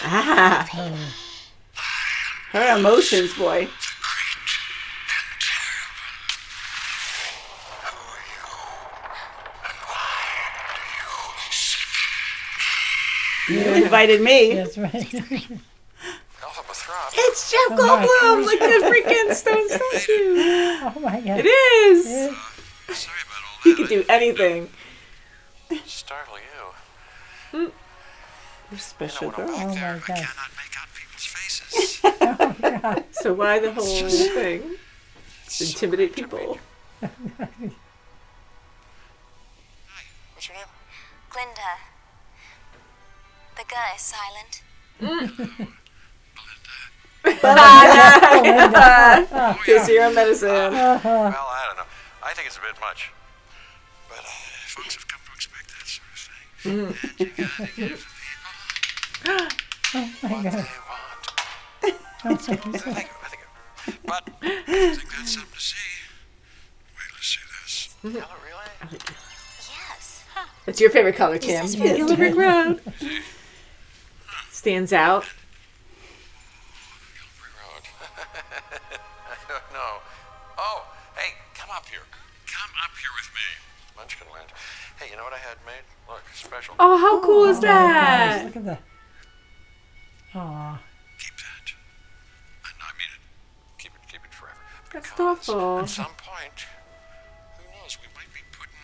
Speaker 1: ah.
Speaker 3: Her emotions, boy. You invited me.
Speaker 2: That's right.
Speaker 5: Alpha Bathrob.
Speaker 1: It's Jeff
Speaker 2: my
Speaker 1: Goldblum, like the freaking stone statue.
Speaker 2: Oh my God.
Speaker 1: It is.
Speaker 2: Yeah.
Speaker 5: Sorry about all
Speaker 1: He
Speaker 5: that.
Speaker 1: can do anything.
Speaker 5: Startle you.
Speaker 3: You're a special
Speaker 5: When I'm
Speaker 3: girl.
Speaker 5: back
Speaker 2: Oh
Speaker 5: there,
Speaker 2: my
Speaker 5: I
Speaker 2: God.
Speaker 5: cannot make out people's faces.
Speaker 1: So why the whole thing? To intimidate people.
Speaker 5: Hi, what's your name?
Speaker 4: Glinda. The guy is silent.
Speaker 1: Taste your own medicine.
Speaker 5: Well, I don't know. I think it's a bit much. But folks have come to expect that sort of thing. And you gotta give people what they want. Thank you. But I think that's something to see. Wait, let's see this. Yellow, really?
Speaker 4: Yes.
Speaker 1: It's your favorite color, Kim. Yellow brick road. Stands out.
Speaker 5: Milford Road. I don't know. Oh, hey, come up here. Come up here with me. Munchkinland. Hey, you know what I had made? Look, special.
Speaker 1: Oh, how cool is
Speaker 2: Nice.
Speaker 1: that?
Speaker 2: Look at that. Aw.
Speaker 5: Keep that. I mean it. Keep it forever.
Speaker 1: That's
Speaker 5: Because
Speaker 1: thoughtful.
Speaker 5: at some point, who knows, we might be putting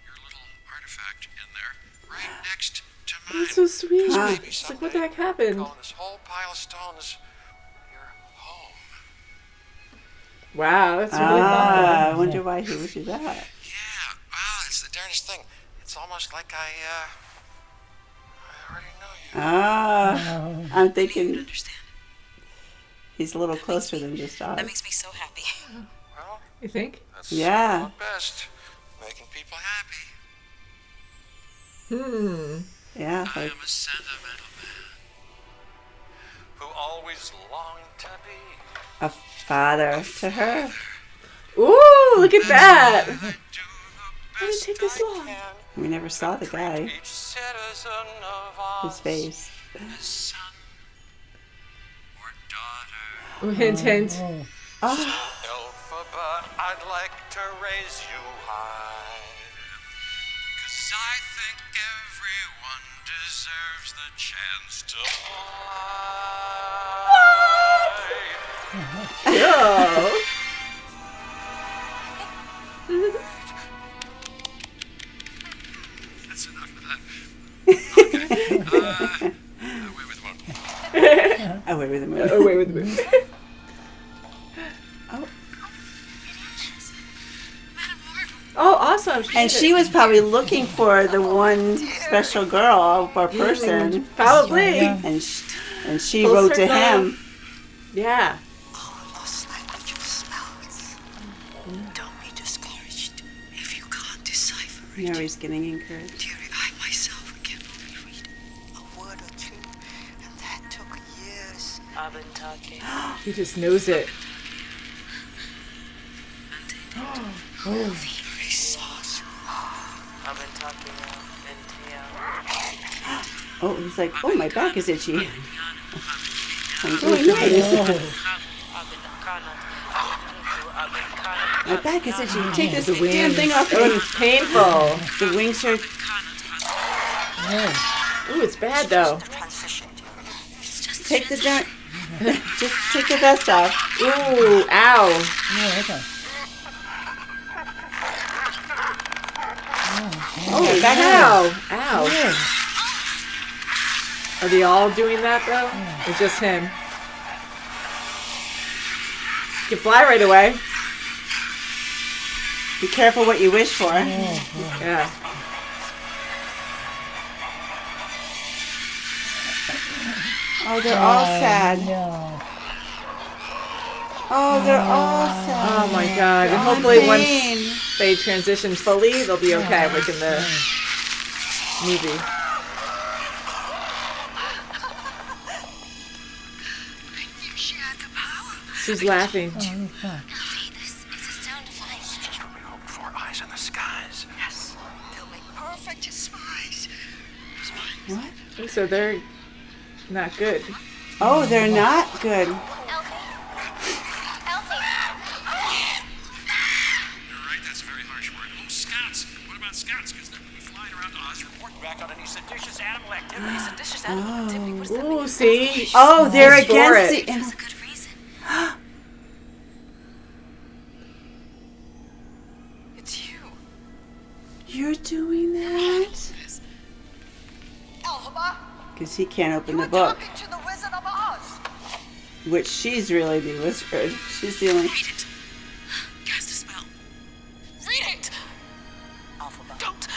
Speaker 5: your little artifact in there right next to mine.
Speaker 1: That's so sweet.
Speaker 5: Maybe
Speaker 1: It's like, what the
Speaker 5: someday
Speaker 1: heck happened?
Speaker 5: calling this whole pile of stones your home.
Speaker 1: Wow, that's really
Speaker 3: I
Speaker 1: thoughtful.
Speaker 3: wonder why he would do that.
Speaker 5: Yeah, wow, it's the darndest thing. It's almost like I already know you.
Speaker 3: I'm
Speaker 7: You
Speaker 3: thinking
Speaker 7: understand.
Speaker 3: he's a little closer than just
Speaker 7: That
Speaker 3: Oz.
Speaker 7: makes me so happy.
Speaker 5: Well,
Speaker 1: You think?
Speaker 5: that's
Speaker 3: Yeah.
Speaker 5: at best. Making people happy.
Speaker 3: Yeah,
Speaker 5: I
Speaker 3: like
Speaker 5: am a sentimental man who always longed to be.
Speaker 3: a father to her.
Speaker 1: Ooh, look at that.
Speaker 5: I do the
Speaker 1: Why did it
Speaker 5: best
Speaker 1: take this
Speaker 5: I
Speaker 1: long?
Speaker 5: can.
Speaker 3: We never saw the guy,
Speaker 5: Each citizen of
Speaker 3: his
Speaker 5: Oz
Speaker 3: face.
Speaker 5: as son or daughter.
Speaker 1: Ooh, hint, hint.
Speaker 5: Alphabet, I'd like to raise you high. 'Cause I think everyone deserves the chance to fly.
Speaker 1: Oh.
Speaker 5: That's enough of that. Okay. Away with one.
Speaker 3: Away with the moon.
Speaker 1: Away with the moon. Oh, awesome.
Speaker 3: And she was probably looking for the one special girl or person,
Speaker 1: Probably.
Speaker 2: Yeah.
Speaker 3: and she
Speaker 1: Full
Speaker 3: wrote to
Speaker 1: circle.
Speaker 3: him.
Speaker 1: Yeah.
Speaker 7: All lost language of spells. Don't be discouraged if you can't decipher it.
Speaker 3: Now he's getting encouraged.
Speaker 7: Dearie, I myself can only read a word or two, and that took years. I've been talking.
Speaker 1: He just knows it.
Speaker 7: Very soft.
Speaker 3: Oh, he's like, oh, my back is itchy. I'm going nice. My back is itchy. Take this damn thing off me.
Speaker 1: Oh, it's painful.
Speaker 3: The wings are...
Speaker 1: Ooh, it's bad though.
Speaker 3: Take the darn... Just take the vest off.
Speaker 1: Ooh, ow.
Speaker 2: Oh, okay.
Speaker 3: Oh, back
Speaker 1: Ow. Ow. Are they all doing that though? Or just him? You can fly right away.
Speaker 3: Be careful what you wish for.
Speaker 1: Yeah.
Speaker 3: Oh, they're all sad.
Speaker 2: No.
Speaker 3: Oh, they're all sad.
Speaker 1: Oh my god. And hopefully once they transition fully, they'll be okay, like in the movie. She's laughing.
Speaker 4: This is a sound effect.
Speaker 5: It's just what we hope for. Eyes in the skies.
Speaker 7: Yes, they'll make perfect spies.
Speaker 3: What?
Speaker 1: So they're not good.
Speaker 3: Oh, they're not good.
Speaker 4: Elsie. Elsie.
Speaker 5: You're right, that's a very harsh word. Oh, Scots. What about Scots? Because they're flying around to Oz reporting back on any seditious animal activity.
Speaker 7: Seditious animal activity. What does that mean?
Speaker 1: Ooh, see?
Speaker 3: Oh, they're
Speaker 1: He's for
Speaker 3: against
Speaker 1: it.
Speaker 3: the...
Speaker 4: That's a good reason.
Speaker 7: It's you.
Speaker 3: You're doing that?
Speaker 7: Elphaba,
Speaker 3: Because he can't open
Speaker 7: you
Speaker 3: the
Speaker 7: were
Speaker 3: book.
Speaker 7: talking to the Wizard of Oz.
Speaker 3: Which she's really the wizard. She's the only...
Speaker 7: Read it. Cast a spell. Read it. Elphaba. Don't.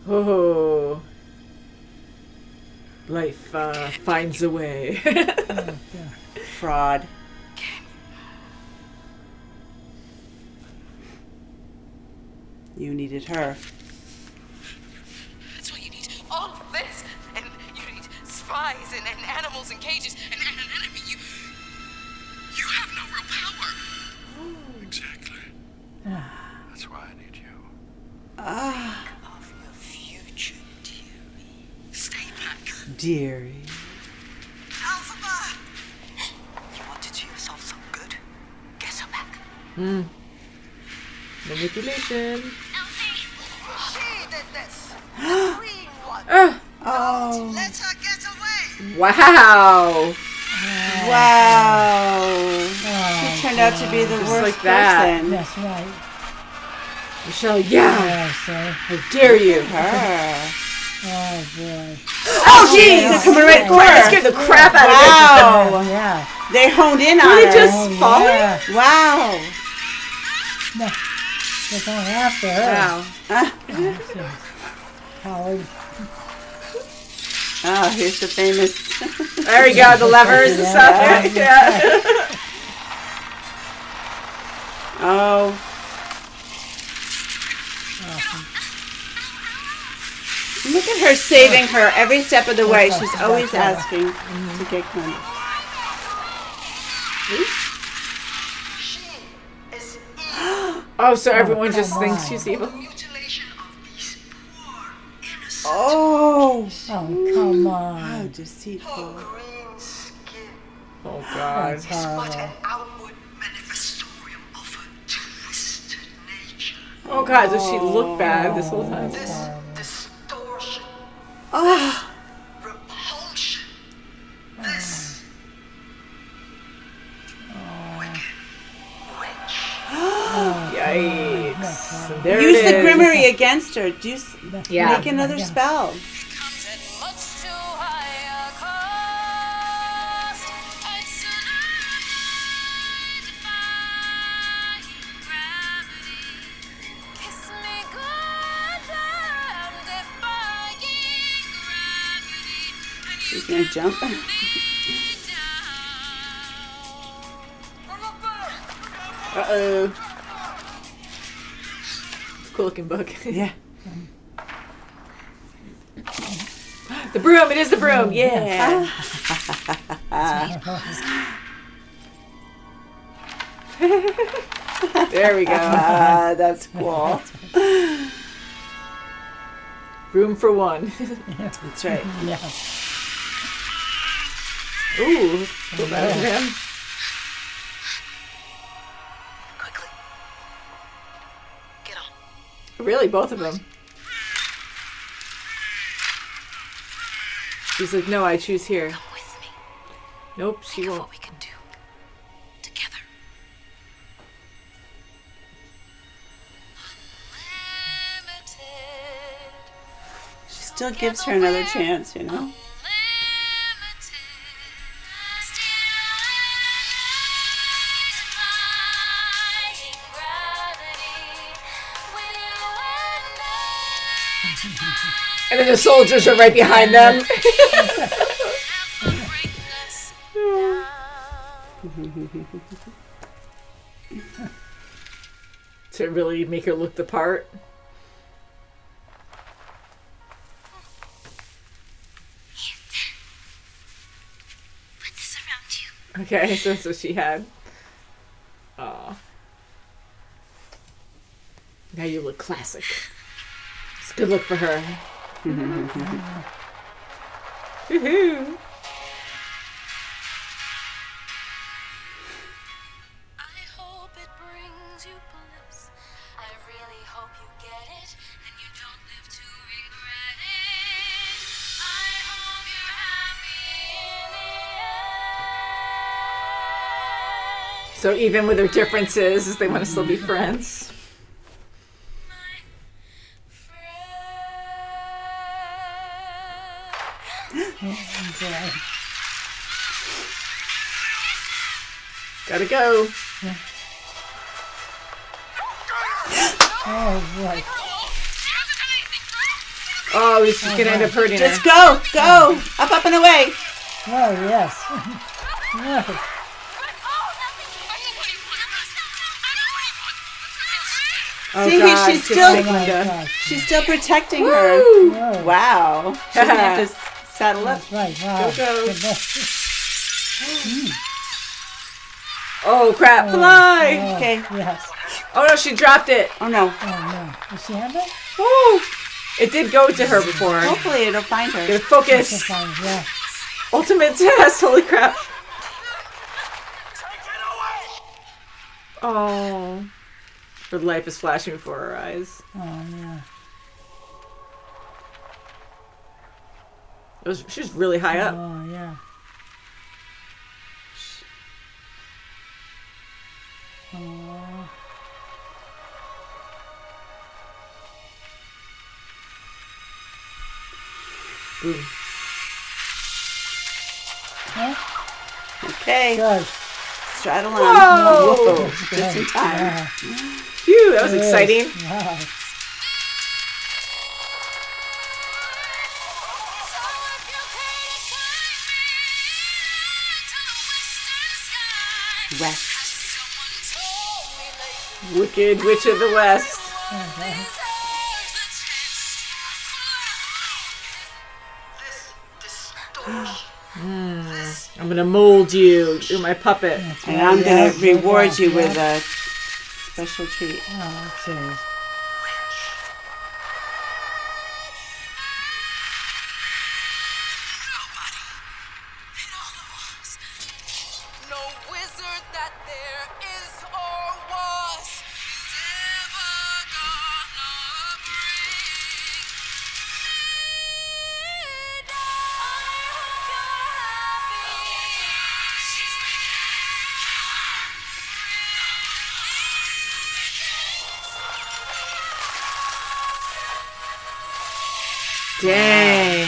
Speaker 1: Oh. Life finds a way.
Speaker 3: Fraud. You needed her.
Speaker 7: That's what you need. All of this. And you need spies and animals in cages and an enemy. You have no real power.
Speaker 5: Exactly. That's why I need you.
Speaker 7: Of your future, dearie. Stay back.
Speaker 3: Dearie.
Speaker 7: Elphaba! You wanted to yourself some good? Get some back.
Speaker 1: Manipulation.
Speaker 4: Elsie.
Speaker 7: She did this. The green one.
Speaker 3: Oh.
Speaker 7: Let her get away.
Speaker 1: Wow.
Speaker 3: Wow. She turned out to be the
Speaker 1: Just
Speaker 3: worst
Speaker 1: like that.
Speaker 3: person.
Speaker 2: That's right.
Speaker 1: Michelle, yeah.
Speaker 2: Yeah, so.
Speaker 1: How dare you?
Speaker 3: Her.
Speaker 2: Oh, boy.
Speaker 1: Oh, jeez. They're coming right for her. That scared the crap out of me.
Speaker 3: Wow.
Speaker 2: Yeah.
Speaker 3: They honed in on
Speaker 1: Were they
Speaker 3: her.
Speaker 1: just
Speaker 2: Oh,
Speaker 1: falling?
Speaker 2: yeah.
Speaker 3: Wow.
Speaker 2: No. They're going after her.
Speaker 1: Wow.
Speaker 2: Howard.
Speaker 3: Oh, here's the famous...
Speaker 1: There you go, the levers and stuff. Yeah.
Speaker 3: Oh. Look at her saving her every step of the way. She's always asking to get clean.
Speaker 7: She is
Speaker 1: Oh, so everyone just
Speaker 2: come
Speaker 1: thinks
Speaker 2: on.
Speaker 1: she's evil?
Speaker 7: mutilation of these poor innocent
Speaker 3: Oh.
Speaker 2: Oh, come
Speaker 3: How
Speaker 2: on.
Speaker 3: deceitful.
Speaker 7: green skin.
Speaker 1: Oh, God.
Speaker 2: That's
Speaker 7: But
Speaker 2: horrible.
Speaker 7: an outward manifestorium of her twisted nature.
Speaker 1: Oh, God, does she look bad this whole time?
Speaker 7: This distortion,
Speaker 3: Oh.
Speaker 7: repulsion, this wicked witch.
Speaker 1: Yikes. And there
Speaker 3: Use
Speaker 1: it
Speaker 3: the
Speaker 1: is.
Speaker 3: grimory against her.
Speaker 1: Yeah.
Speaker 3: Make another spell.
Speaker 6: Comes at much too high a cost. I'd sooner defy gravity. Kiss me goodbye. I'm defying gravity. And you
Speaker 3: She's gonna jump.
Speaker 6: me down.
Speaker 1: Uh-oh. It's a cool looking book.
Speaker 3: Yeah.
Speaker 1: The broom, it is the broom. Yeah. There we go.
Speaker 3: That's cool.
Speaker 1: Room for one.
Speaker 3: That's right.
Speaker 2: Yeah.
Speaker 1: Ooh, feel better for him.
Speaker 7: Quickly. Get on.
Speaker 1: Really, both of them. She's like, no, I choose here.
Speaker 7: Come with me.
Speaker 1: Nope, she
Speaker 7: Think of
Speaker 1: won't.
Speaker 7: what we can do together.
Speaker 3: She still gives her another chance, you know?
Speaker 1: And then the soldiers are right behind them. To really make her look the part.
Speaker 4: Put this around you.
Speaker 1: Okay, so that's what she had. Aw. Now you look classic. It's a good look for her. Woohoo!
Speaker 6: I hope it brings you bliss. I really hope you get it and you don't live to regret it. I hope you're happy in the end.
Speaker 1: So even with their differences, they want to still be friends.
Speaker 6: My friend.
Speaker 1: Gotta go.
Speaker 2: Oh, boy.
Speaker 1: Oh, she's gonna end up hurting her.
Speaker 3: Just go! Go! Up and away!
Speaker 2: Oh, yes. No.
Speaker 1: Oh,
Speaker 3: See,
Speaker 1: God,
Speaker 3: she's
Speaker 1: just
Speaker 3: still-
Speaker 1: like
Speaker 2: Oh, my
Speaker 1: Linda.
Speaker 2: gosh.
Speaker 3: She's still protecting her.
Speaker 1: Woo!
Speaker 2: Whoa.
Speaker 3: Wow. She didn't have to saddle up.
Speaker 2: That's right. Wow.
Speaker 1: Go, go.
Speaker 2: Good luck.
Speaker 1: Oh, crap. Fly!
Speaker 2: Oh,
Speaker 3: Okay.
Speaker 2: Yes.
Speaker 1: Oh, no, she dropped it.
Speaker 3: Oh no.
Speaker 2: Oh, no. Does she have it?
Speaker 1: Woo! It did go to her before.
Speaker 3: Hopefully it'll find her.
Speaker 1: Gotta focus.
Speaker 2: That's fine. Yeah.
Speaker 1: Ultimate test. Holy crap. Oh. Her life is flashing before her eyes.
Speaker 2: Oh, yeah.
Speaker 1: She's really high up.
Speaker 2: Oh, yeah. Oh.
Speaker 1: Boom.
Speaker 2: Huh?
Speaker 3: Okay.
Speaker 2: Good.
Speaker 3: Straddle on.
Speaker 1: Whoa!
Speaker 3: Whoa. Just in time.
Speaker 2: Yeah.
Speaker 1: Phew, that was
Speaker 2: It is.
Speaker 1: exciting.
Speaker 2: Wow.
Speaker 3: West.
Speaker 1: Wicked Witch of the West.
Speaker 2: Okay.
Speaker 1: I'm gonna mold you. You're my puppet.
Speaker 2: That's
Speaker 3: And
Speaker 2: right.
Speaker 3: I'm
Speaker 2: Yeah,
Speaker 3: going to reward
Speaker 2: yeah,
Speaker 3: you
Speaker 2: yeah.
Speaker 3: with a special treat.
Speaker 2: Oh, let's see.
Speaker 6: No wizard that there is or was is ever gonna bring me down.
Speaker 1: Dang.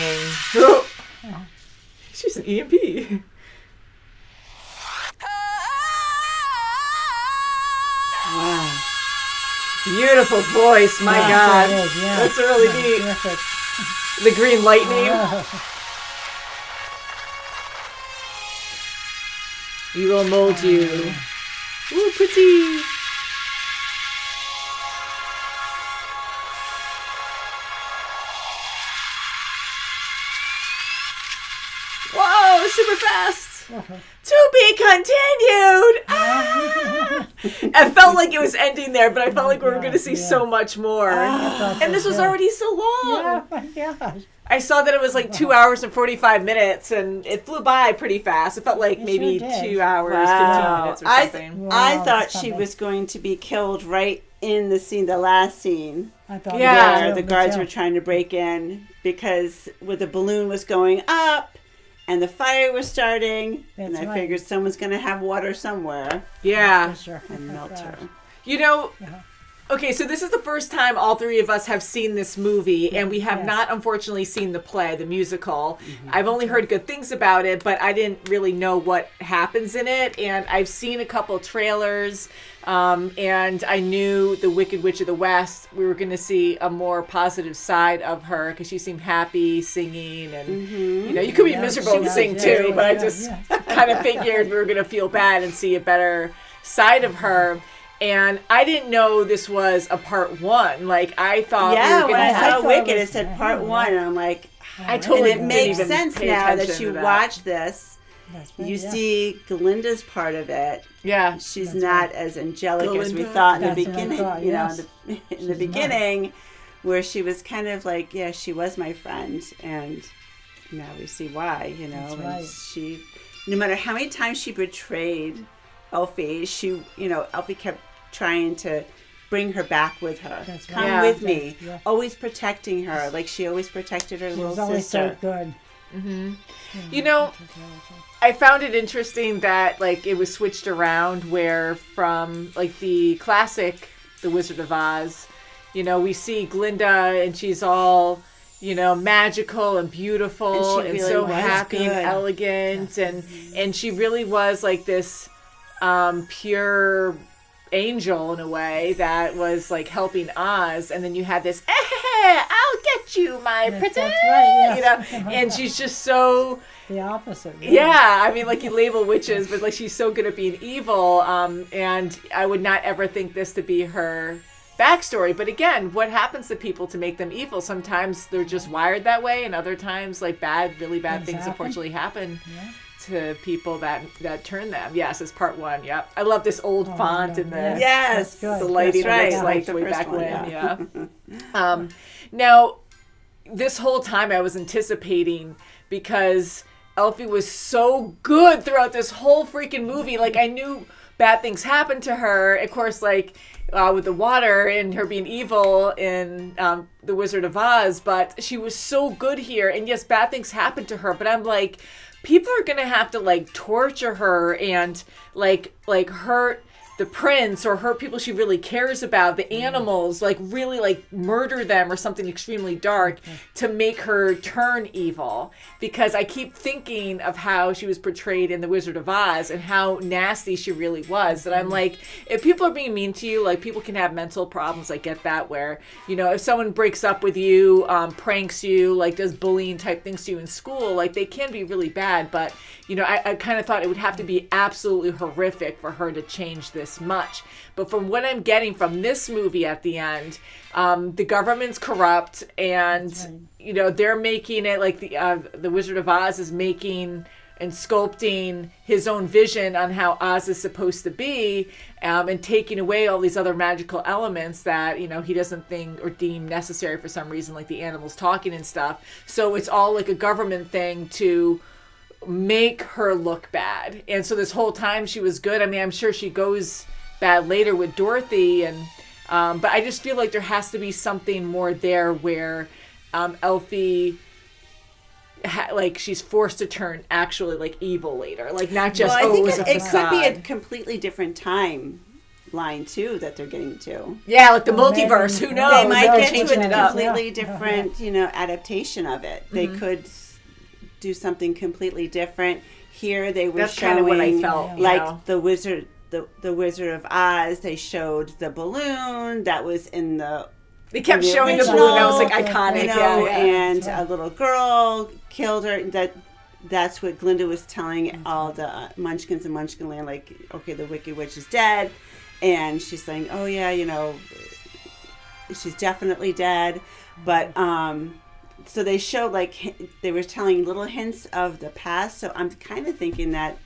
Speaker 1: Oh. She's an EMP.
Speaker 3: Wow.
Speaker 1: Beautiful voice, my God.
Speaker 2: It is, yeah.
Speaker 1: That's really neat.
Speaker 2: Terrific.
Speaker 1: The green lightning.
Speaker 2: Oh,
Speaker 1: We will mold you. Ooh, pretty. Whoa, super fast. To be continued. Ah! I felt like it was ending there, but I felt like we were going to see so much more. And this was already so long.
Speaker 2: Yeah, my gosh.
Speaker 1: I saw that it was like 2 hours and 45 minutes, and it flew by pretty fast. It felt like maybe
Speaker 2: sure did.
Speaker 1: 2 hours, 15 minutes or something.
Speaker 3: I
Speaker 2: Wow,
Speaker 3: thought
Speaker 2: that's
Speaker 3: she
Speaker 2: something.
Speaker 3: was going to be killed right in the last scene.
Speaker 2: I thought
Speaker 1: Yeah.
Speaker 3: Where the guards were trying to break in, because where the balloon was going up and the fire was starting, and
Speaker 2: That's
Speaker 3: I
Speaker 2: right.
Speaker 3: figured someone's going to have water somewhere
Speaker 1: Yeah.
Speaker 2: For sure.
Speaker 3: and melt her.
Speaker 1: You know,
Speaker 2: Yeah.
Speaker 1: okay, so this is the first time all three of us have seen this movie, and we have
Speaker 2: Yes.
Speaker 1: not, unfortunately, seen the play, the musical. I've only heard good things about it, but I didn't really know what happens in it, and I've seen a couple trailers, and I knew the Wicked Witch of the West, we were going to see a more positive side of her, because she seemed happy singing, and, you know, you could be miserable and sing too, but I just kind of figured we were going to feel bad and see a better side of her. And I didn't know this was a part one. Like, I thought we were
Speaker 3: Yeah,
Speaker 1: going
Speaker 3: when
Speaker 1: to
Speaker 3: I
Speaker 1: have...
Speaker 3: saw Wicked, it said part 1, and I'm like,
Speaker 1: I
Speaker 3: and
Speaker 1: totally
Speaker 3: it
Speaker 1: didn't
Speaker 3: makes
Speaker 1: even
Speaker 3: sense
Speaker 1: pay
Speaker 3: now that
Speaker 1: attention
Speaker 3: you
Speaker 1: to
Speaker 3: watch this.
Speaker 2: That's right,
Speaker 3: You
Speaker 2: yeah.
Speaker 3: see Glinda's part of it.
Speaker 1: Yeah.
Speaker 3: She's
Speaker 2: That's
Speaker 3: not as angelic as we
Speaker 1: Glinda.
Speaker 3: thought in the
Speaker 2: That's what I
Speaker 3: beginning.
Speaker 2: thought,
Speaker 3: You know,
Speaker 2: yes.
Speaker 3: in the
Speaker 2: She's
Speaker 3: beginning, where she was kind of like, yeah, she was my friend, and now we see why. You know,
Speaker 2: That's
Speaker 3: and
Speaker 2: right.
Speaker 3: she, no matter how many times she betrayed Elfie, Elfie kept trying to bring her back with her.
Speaker 2: That's right.
Speaker 3: Come
Speaker 1: Yeah.
Speaker 3: with me.
Speaker 2: Yeah.
Speaker 3: Always protecting her, like she always protected her
Speaker 2: She
Speaker 3: little
Speaker 2: was always
Speaker 3: sister.
Speaker 2: so good.
Speaker 1: You know, I found it interesting that, like, it was switched around where from, like, the classic The Wizard of Oz, you know, we see Glinda and she's all, you know, magical and beautiful
Speaker 3: And
Speaker 1: and,
Speaker 3: she really
Speaker 1: so
Speaker 3: was
Speaker 1: happy and
Speaker 3: good.
Speaker 1: elegant, and she really was like this pure angel in a way that was like helping Oz, and then you had this I'll get you, my princess,
Speaker 2: That's right,
Speaker 1: you
Speaker 2: yes.
Speaker 1: know, and she's just so
Speaker 2: The opposite.
Speaker 1: yeah, I mean, like, you label witches, but like she's so good at being evil, and I would not ever think this to be her backstory. But again, what happens to people to make them evil? Sometimes they're just wired that way, and other times, like, really bad things
Speaker 2: happen.
Speaker 1: unfortunately happen to people that turn them. Yes, it's part 1. Yep, I love this old font and the
Speaker 3: Yes,
Speaker 2: That's
Speaker 1: the
Speaker 2: good.
Speaker 1: lighting
Speaker 3: That's
Speaker 1: looks
Speaker 3: right.
Speaker 1: like
Speaker 3: The
Speaker 1: way
Speaker 3: first
Speaker 1: back
Speaker 3: one,
Speaker 1: when.
Speaker 3: yeah.
Speaker 1: Now, this whole time I was anticipating, because Elfie was so good throughout this whole freaking movie. Like, I knew bad things happened to her. Of course, like, with the water and her being evil in The Wizard of Oz, but she was so good here. And yes, bad things happened to her, but I'm like, people are gonna have to, like, torture her and like hurt the prince or hurt people she really cares about, the animals, like really like murder them or something extremely dark to make her turn evil. Because I keep thinking of how she was portrayed in The Wizard of Oz and how nasty she really was. And I'm like, if people are being mean to you, like, people can have mental problems. I get that, where, you know, if someone breaks up with you, pranks you, like does bullying type things to you in school, like, they can be really bad. But, you know, I kind of thought it would have to be absolutely horrific for her to change this much. But from what I'm getting from this movie at the end, the government's corrupt, and you know, they're making it like the Wizard of Oz is making and sculpting his own vision on how Oz is supposed to be, and taking away all these other magical elements that, you know, he doesn't think or deem necessary for some reason, like the animals talking and stuff. So it's all like a government thing to make her look bad. And so this whole time she was good. I mean, I'm sure she goes bad later with Dorothy, and but I just feel like there has to be something more there where Elfie like she's forced to turn actually like evil later, like not just
Speaker 3: I think
Speaker 1: it was a
Speaker 3: it could
Speaker 1: facade.
Speaker 3: be a completely different timeline too that they're getting to.
Speaker 1: Yeah, like the
Speaker 2: Well,
Speaker 1: multiverse.
Speaker 2: maybe-
Speaker 1: Who knows?
Speaker 3: They might
Speaker 1: They're
Speaker 3: get
Speaker 1: changing
Speaker 3: to
Speaker 1: it
Speaker 3: a
Speaker 1: up.
Speaker 3: completely
Speaker 2: Yeah.
Speaker 3: different, you know, adaptation of it. They could do something completely different. Here they were
Speaker 1: That's
Speaker 3: showing,
Speaker 1: kind of what I felt. you
Speaker 3: like
Speaker 1: know?
Speaker 3: the Wizard of Oz. They showed the balloon that was in the.
Speaker 1: They kept
Speaker 3: the
Speaker 1: showing the
Speaker 3: original,
Speaker 1: balloon. That was like iconic.
Speaker 3: You know,
Speaker 1: yeah.
Speaker 3: and a little girl killed her. That's what Glinda was telling all the Munchkins in Munchkinland. Like, okay, the Wicked Witch is dead, and she's saying, "Oh yeah, you know, she's definitely dead." But so they showed, like, they were telling little hints of the past. So I'm kind of thinking that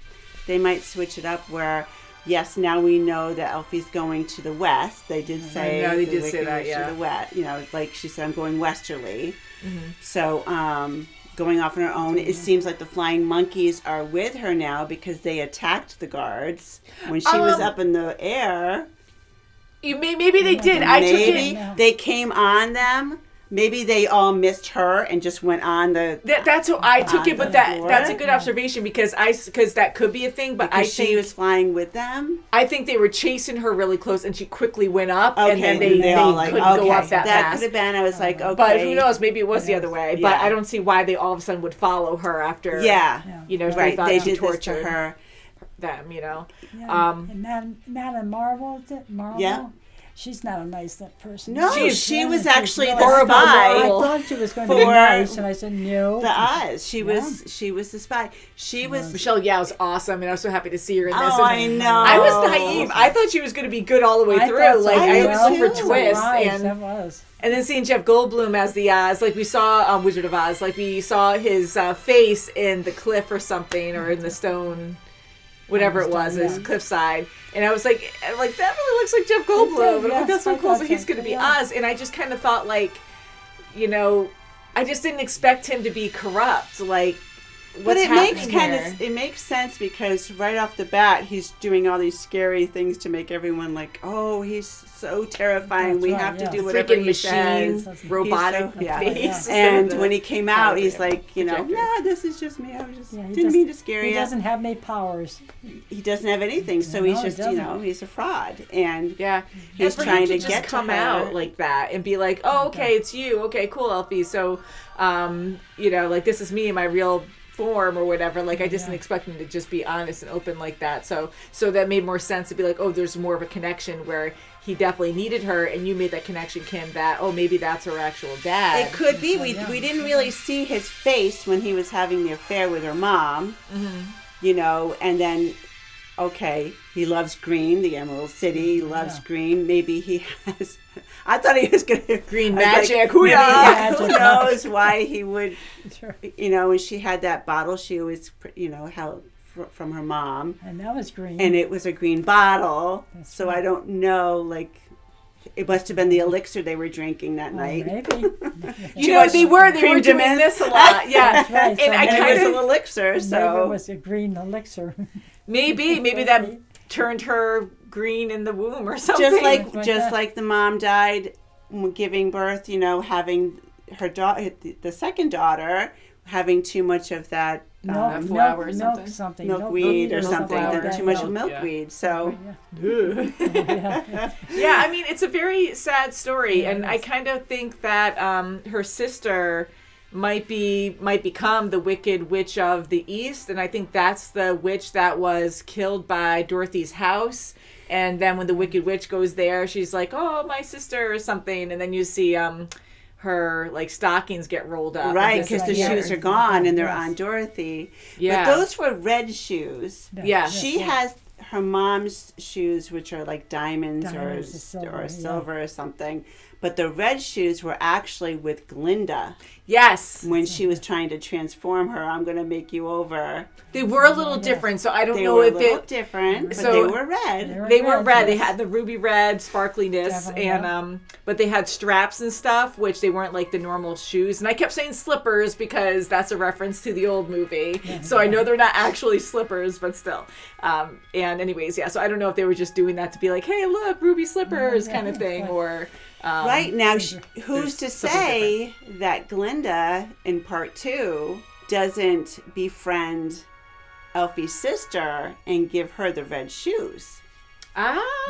Speaker 3: they might switch it up where yes, now we know that Elfie's going to the west. They did say
Speaker 1: know, they
Speaker 3: the
Speaker 1: did say
Speaker 3: Wicked
Speaker 1: that,
Speaker 3: Witch
Speaker 1: yeah.
Speaker 3: to the west. You know, like she said, I'm going westerly. So, going off on her own. It seems like the flying monkeys are with her now because they attacked the guards when she was up in the air.
Speaker 1: Maybe they did. I took
Speaker 3: Maybe
Speaker 1: it.
Speaker 3: they came on them. Maybe they all missed her and just went on the.
Speaker 1: That's how I took it, but
Speaker 3: floor.
Speaker 1: that's a good observation because that could be a thing. But
Speaker 3: Because
Speaker 1: I think
Speaker 3: she was flying with them.
Speaker 1: I think they were chasing her really close, and she quickly went up,
Speaker 3: Okay,
Speaker 1: and then they
Speaker 3: all like,
Speaker 1: couldn't
Speaker 3: okay,
Speaker 1: go up that
Speaker 3: could
Speaker 1: fast.
Speaker 3: have been. I was like, okay,
Speaker 1: But who knows? Maybe it was the other way. But
Speaker 3: Yeah.
Speaker 1: I don't see why they all of a sudden would follow her after.
Speaker 3: Yeah,
Speaker 1: You know,
Speaker 3: right.
Speaker 1: they thought
Speaker 3: They
Speaker 1: she
Speaker 3: did this to
Speaker 1: tortured
Speaker 3: her.
Speaker 1: them. You know.
Speaker 2: Yeah, and Madame Marvel, Marvel.
Speaker 3: Yeah.
Speaker 2: She's not a nice person.
Speaker 3: No,
Speaker 1: She's-
Speaker 3: she was
Speaker 2: she's
Speaker 3: actually the
Speaker 2: really
Speaker 1: horrible
Speaker 3: spy.
Speaker 2: I
Speaker 1: Marvel.
Speaker 2: thought she was going to
Speaker 3: For
Speaker 2: be nice, and I said no.
Speaker 3: The Oz. She was the spy. She was.
Speaker 1: Michelle Yeoh was awesome, and I was so happy to see her in this.
Speaker 3: Oh,
Speaker 1: And
Speaker 3: I know.
Speaker 1: I was naive. I thought she was going to be good all the way
Speaker 2: I
Speaker 1: through.
Speaker 2: thought so,
Speaker 1: Like I always
Speaker 3: too.
Speaker 1: look for twists,
Speaker 2: Surprise,
Speaker 1: and
Speaker 2: that was.
Speaker 1: And then seeing Jeff Goldblum as the Oz, like we saw Wizard of Oz, like we saw his face in the cliff or something, or in the stone, whatever it was, his cliffside. And I was like that really looks like Jeff Goldblum. And I'm like, that's so cool. So he's going to be Oz. And I just kind of thought, like, you know, I just didn't expect him to be corrupt. Like,
Speaker 3: But it makes
Speaker 1: happening here?
Speaker 3: it makes sense because right off the bat he's doing all these scary things to make everyone like, oh, he's so terrifying.
Speaker 2: That's
Speaker 3: we
Speaker 2: right,
Speaker 3: have to
Speaker 2: yeah.
Speaker 3: do whatever
Speaker 1: Freaking
Speaker 3: he
Speaker 1: machine,
Speaker 3: says.
Speaker 1: robotic
Speaker 3: He's so-
Speaker 1: face.
Speaker 3: And when he came out, he's like, you know,
Speaker 1: Projector.
Speaker 3: no, this is just me. I was just
Speaker 2: Yeah,
Speaker 3: didn't mean to scare
Speaker 2: He
Speaker 3: you.
Speaker 2: doesn't have any powers.
Speaker 3: He doesn't have anything, so
Speaker 2: No,
Speaker 3: he's
Speaker 2: he
Speaker 3: just,
Speaker 2: doesn't.
Speaker 3: you know, he's a fraud. And
Speaker 1: Yeah,
Speaker 3: he's
Speaker 1: and for
Speaker 3: trying
Speaker 1: him
Speaker 3: to
Speaker 1: just
Speaker 3: get to
Speaker 1: come
Speaker 3: her.
Speaker 1: out like that and be like, "Oh, okay, it's you. Okay, cool, Elfie. So, you know, like this is me in my real form or whatever." Like I just didn't expect him to just be honest and open like that. So that made more sense to be like, "Oh, there's more of a connection where he definitely needed her, and you made that connection, Kim. That maybe that's her actual dad."
Speaker 3: it could be. We didn't really see his face when he was having the affair with her mom, you know, and then, okay, he loves green, the Emerald City, he loves green. Maybe he has, I thought he was going to,
Speaker 1: Green
Speaker 3: I was
Speaker 1: magic.
Speaker 3: maybe,
Speaker 2: Magic.
Speaker 3: who knows why he would,
Speaker 2: Sure.
Speaker 3: you know, when she had that bottle she always, you know, held from her mom,
Speaker 2: And that was green.
Speaker 3: and it was a green bottle,
Speaker 2: That's
Speaker 3: so
Speaker 2: right.
Speaker 3: I don't know, like, it must have been the elixir they were drinking that night.
Speaker 2: Maybe.
Speaker 1: You know, they were
Speaker 3: creamed
Speaker 1: doing
Speaker 3: him in.
Speaker 1: this a lot. Yeah,
Speaker 2: That's right.
Speaker 1: and I
Speaker 2: So
Speaker 3: And
Speaker 1: kind
Speaker 3: it was
Speaker 1: of
Speaker 3: an elixir,
Speaker 2: Maybe it
Speaker 3: so
Speaker 2: was a green elixir.
Speaker 1: maybe that turned her green in the womb or something.
Speaker 3: just like the mom died giving birth, you know, having her daughter, the second daughter, having too much of that
Speaker 1: flour or something.
Speaker 3: milkweed or something,
Speaker 1: flour.
Speaker 3: too much
Speaker 1: Milk,
Speaker 3: milkweed. So
Speaker 1: Yeah, I mean, it's a very sad story, and I kind of think that her sister might become the Wicked Witch of the East, and I think that's the witch that was killed by Dorothy's house. And then when the Wicked Witch goes there, she's like, "Oh, my sister," or something, and then you see her like stockings get rolled up,
Speaker 3: right,
Speaker 1: and
Speaker 3: because
Speaker 1: this
Speaker 3: the
Speaker 1: is
Speaker 3: shoes
Speaker 1: weird.
Speaker 3: are gone and they're
Speaker 2: Yes.
Speaker 3: on Dorothy.
Speaker 1: Yeah.
Speaker 3: But those were red shoes.
Speaker 1: Yeah.
Speaker 3: She has her mom's shoes, which are like diamonds,
Speaker 2: Diamonds or silver,
Speaker 3: silver or something. But the red shoes were actually with Glinda
Speaker 1: Yes,
Speaker 3: when she was trying to transform her. I'm going to make you over.
Speaker 1: they were a little different, so I don't
Speaker 3: They
Speaker 1: know
Speaker 3: were a
Speaker 1: if
Speaker 3: little
Speaker 1: it.
Speaker 3: different, but
Speaker 1: So-
Speaker 3: they were red.
Speaker 1: They were red.
Speaker 2: yes.
Speaker 1: They had the ruby red sparkliness,
Speaker 2: Definitely,
Speaker 1: and but they had straps and stuff, which they weren't like the normal shoes. And I kept saying slippers because that's a reference to the old movie. So I know they're not actually slippers, but still. And anyways, yeah. So I don't know if they were just doing that to be like, "Hey, look, ruby slippers," kind of thing, or.
Speaker 3: Right now, who's to
Speaker 1: there's something
Speaker 3: say that Glinda in part 2 doesn't befriend Elfie's sister and give her the red shoes?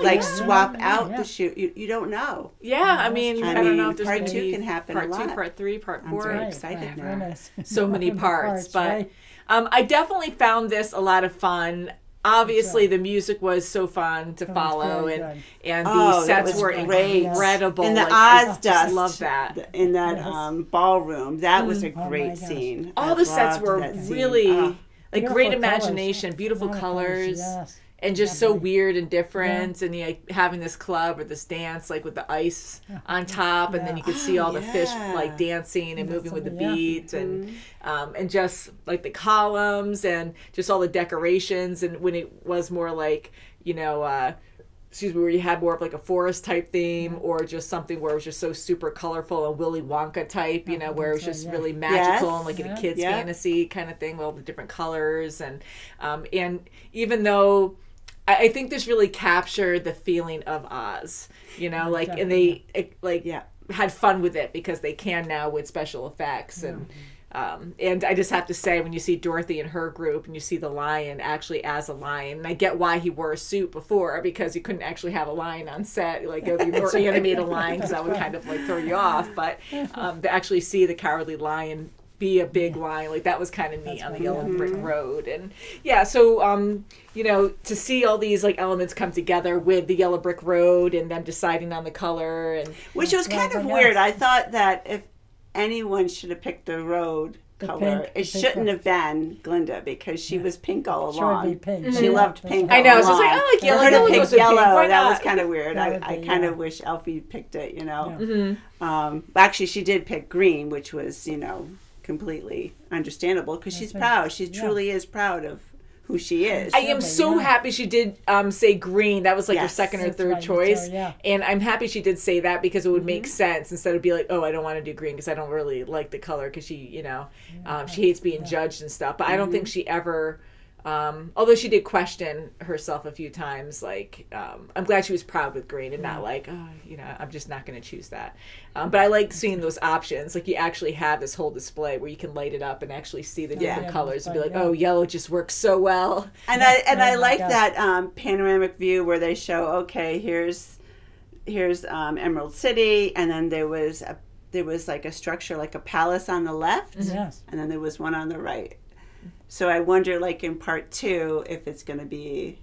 Speaker 3: Like swap out the shoe. You don't know.
Speaker 1: Yeah, I mean, I don't know if there's
Speaker 3: part
Speaker 1: gonna
Speaker 3: 2
Speaker 1: be
Speaker 3: can happen a
Speaker 1: part 2,
Speaker 3: lot.
Speaker 1: part 3, part
Speaker 3: I'm
Speaker 1: 4.
Speaker 3: very excited now.
Speaker 2: Goodness.
Speaker 1: So many parts, but
Speaker 2: right?
Speaker 1: I definitely found this a lot of fun. Obviously, the music was so fun to follow,
Speaker 2: very
Speaker 1: and
Speaker 2: good.
Speaker 1: and the
Speaker 3: Oh, that
Speaker 1: sets
Speaker 3: was
Speaker 1: were
Speaker 3: great.
Speaker 1: incredible.
Speaker 3: And the
Speaker 1: Like, I
Speaker 3: Oz
Speaker 1: just
Speaker 3: dust.
Speaker 1: love that.
Speaker 3: In that
Speaker 2: Yes.
Speaker 3: ballroom. That was a
Speaker 2: my
Speaker 3: great
Speaker 2: gosh.
Speaker 3: scene.
Speaker 1: All
Speaker 3: I
Speaker 1: the sets
Speaker 3: loved
Speaker 1: were
Speaker 3: that scene.
Speaker 1: really
Speaker 3: Oh.
Speaker 1: like
Speaker 2: Beautiful
Speaker 1: great
Speaker 2: colors.
Speaker 1: imagination, beautiful
Speaker 2: A lot of
Speaker 1: colors.
Speaker 2: yes.
Speaker 1: And just so weird and different, and like having this club or this dance, like with the ice on top, and then you could see all the fish like dancing and moving with the beat, and just like the columns and just all the decorations. And when it was more like, where you had more of like a forest type theme, or just something where it was just so super colorful and Willy Wonka type, where it was just really magical and like a kid's fantasy kind of thing with all the different colors. And even though I think this really captured the feeling of Oz, and they had fun with it because they can now with special effects. And I just have to say, when you see Dorothy and her group and you see the lion actually as a lion, and I get why he wore a suit before, because you couldn't actually have a lion on set, like it would be more animate a lion, because that would kind of like throw you off. But to actually see the Cowardly Lion be a big lion, like that was kind of neat on the Yellow Brick Road. And so to see all these like elements come together with the Yellow Brick Road and them deciding on the color, and
Speaker 3: which was kind of weird. I thought that if anyone should have picked the road color, it shouldn't have been Glinda, because she was pink all along. She loved pink.
Speaker 1: I know.
Speaker 3: All
Speaker 1: So it's like,
Speaker 3: along.
Speaker 1: I like yellow.
Speaker 3: For her to
Speaker 1: Yellow
Speaker 3: pick
Speaker 1: goes with
Speaker 3: yellow,
Speaker 1: pink. Why
Speaker 3: that
Speaker 1: not?
Speaker 3: was kind of weird. I kind of wish Elfie picked it. Actually, she did pick green, which was completely understandable, because she's proud. She truly is proud of who she is.
Speaker 1: I am so happy she did say green. That was like her second or third choice. And I'm happy she did say that, because it would make sense, instead of be like, oh, I don't want to do green because I don't really like the color, because she, she hates being judged and stuff. But I don't think she ever, although she did question herself a few times, like, I'm glad she was proud with green and not like, I'm just not going to choose that. But I like seeing those options. Like, you actually have this whole display where you can light it up and actually see the different colors and be like, oh, yellow just works so well.
Speaker 3: And I like that panoramic view where they show, okay, here's Emerald City, and then there was like a structure, like a palace on the left, and then there was one on the right. So I wonder, like in part 2, if it's going to be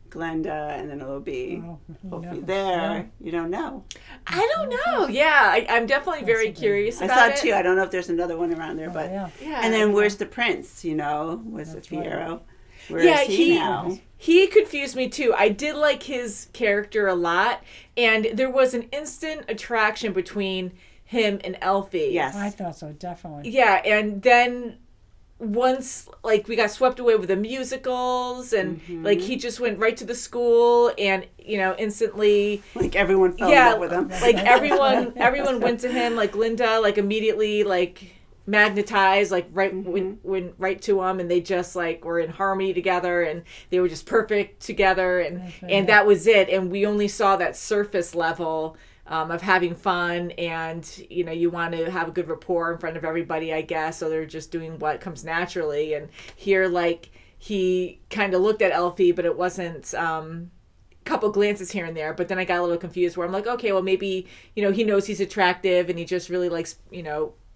Speaker 3: Glenda, and then it'll be hopefully there. You don't know.
Speaker 1: I don't know. Yeah, I'm definitely very curious about it.
Speaker 3: I saw 2. I don't know if there's another one around there, but and then where's the prince? Was it Fiyero? Where is he now?
Speaker 1: He confused me too. I did like his character a lot, and there was an instant attraction between him and Elfie.
Speaker 3: Yes,
Speaker 2: I thought so, definitely.
Speaker 1: Yeah, and then once like we got swept away with the musicals, and like he just went right to the school, and instantly
Speaker 3: like everyone fell in love with him.
Speaker 1: Like everyone went to him, like Linda, like immediately like magnetized, like went right to him, and they just like were in harmony together, and they were just perfect together, and that was it. And we only saw that surface level of having fun, and you want to have a good rapport in front of everybody, I guess, so they're just doing what comes naturally. And here, like, he kind of looked at Elfie, but it wasn't couple glances here and there. But then I got a little confused where I'm like, okay, well, maybe he knows he's attractive, and he just really likes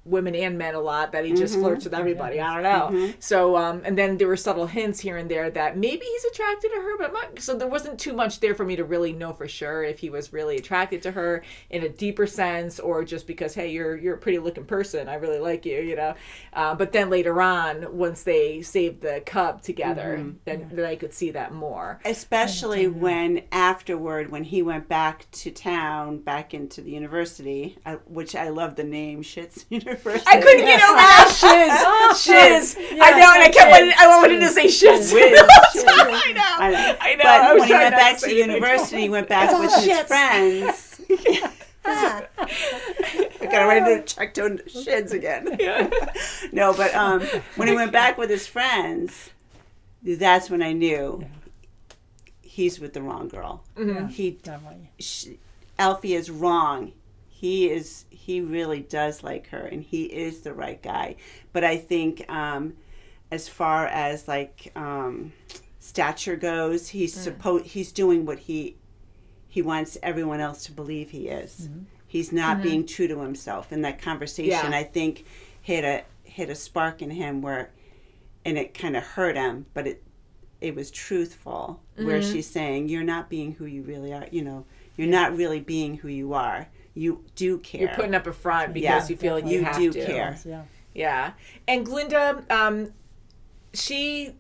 Speaker 1: women and men a lot, that he just flirts with everybody. I don't know. So and then there were subtle hints here and there that maybe he's attracted to her, but so there wasn't too much there for me to really know for sure if he was really attracted to her in a deeper sense, or just because, hey, you're a pretty looking person, I really like you, but then later on, once they saved the cub together, then I could see that more,
Speaker 3: especially when afterward, when he went back to town, back into the university, which I love the name, Shit's University.
Speaker 1: I couldn't get over that. Shiz. Yeah, I know, and I wanted to say shiz. I know.
Speaker 3: But when he went back to university, he went back with his friends. I got ready to check to shiz again. No, but when he went back with his friends, that's when I knew he's with the wrong girl. Elfie is wrong. He really does like her, and he is the right guy. But I think as far as like stature goes, he's doing what he wants everyone else to believe he is. He's not being true to himself. And that conversation, I think, hit a spark in him and it kind of hurt him, but it was truthful, where she's saying, you're not being who you really are. You're not really being who you are. You do care.
Speaker 1: You're putting up a front because you feel like you have to.
Speaker 3: You do care.
Speaker 1: Yeah. And Glinda, she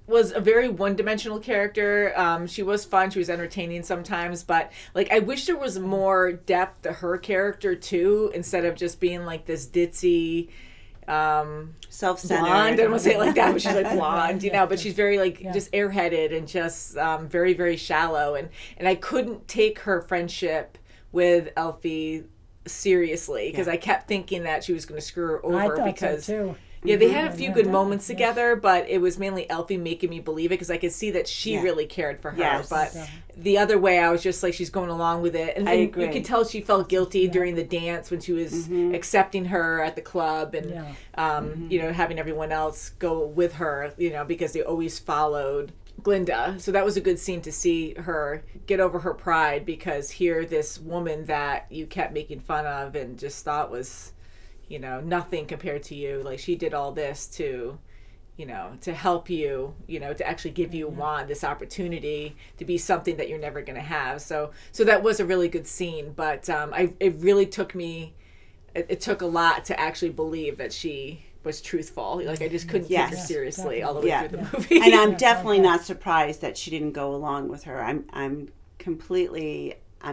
Speaker 1: was a very one-dimensional character. She was fun. She was entertaining sometimes. But, like, I wish there was more depth to her character, too, instead of just being, like, this ditzy,
Speaker 3: Self-centered.
Speaker 1: blonde. I don't want to say it like that, but she's like blonde, but she's very like just airheaded and just very, very shallow. And I couldn't take her friendship with Elfie seriously because I kept thinking that she was going to screw her over
Speaker 2: I thought
Speaker 1: because
Speaker 2: so too.
Speaker 1: yeah, they had a few good moments together, but it was mainly Elfie making me believe it because I could see that she really cared for her.
Speaker 3: Yes.
Speaker 1: But the other way, I was just like, she's going along with it. And then you could tell she felt guilty during the dance when she was accepting her at the club and, having everyone else go with her, because they always followed Glinda. So that was a good scene to see her get over her pride because here this woman that you kept making fun of and just thought was... nothing compared to you. Like she did all this to help you, to actually give you this opportunity to be something that you're never going to have. So that was a really good scene. But it really took me, it took a lot to actually believe that she was truthful. Like I just couldn't take her seriously all the way through the movie.
Speaker 3: And I'm definitely not surprised that she didn't go along with her. I'm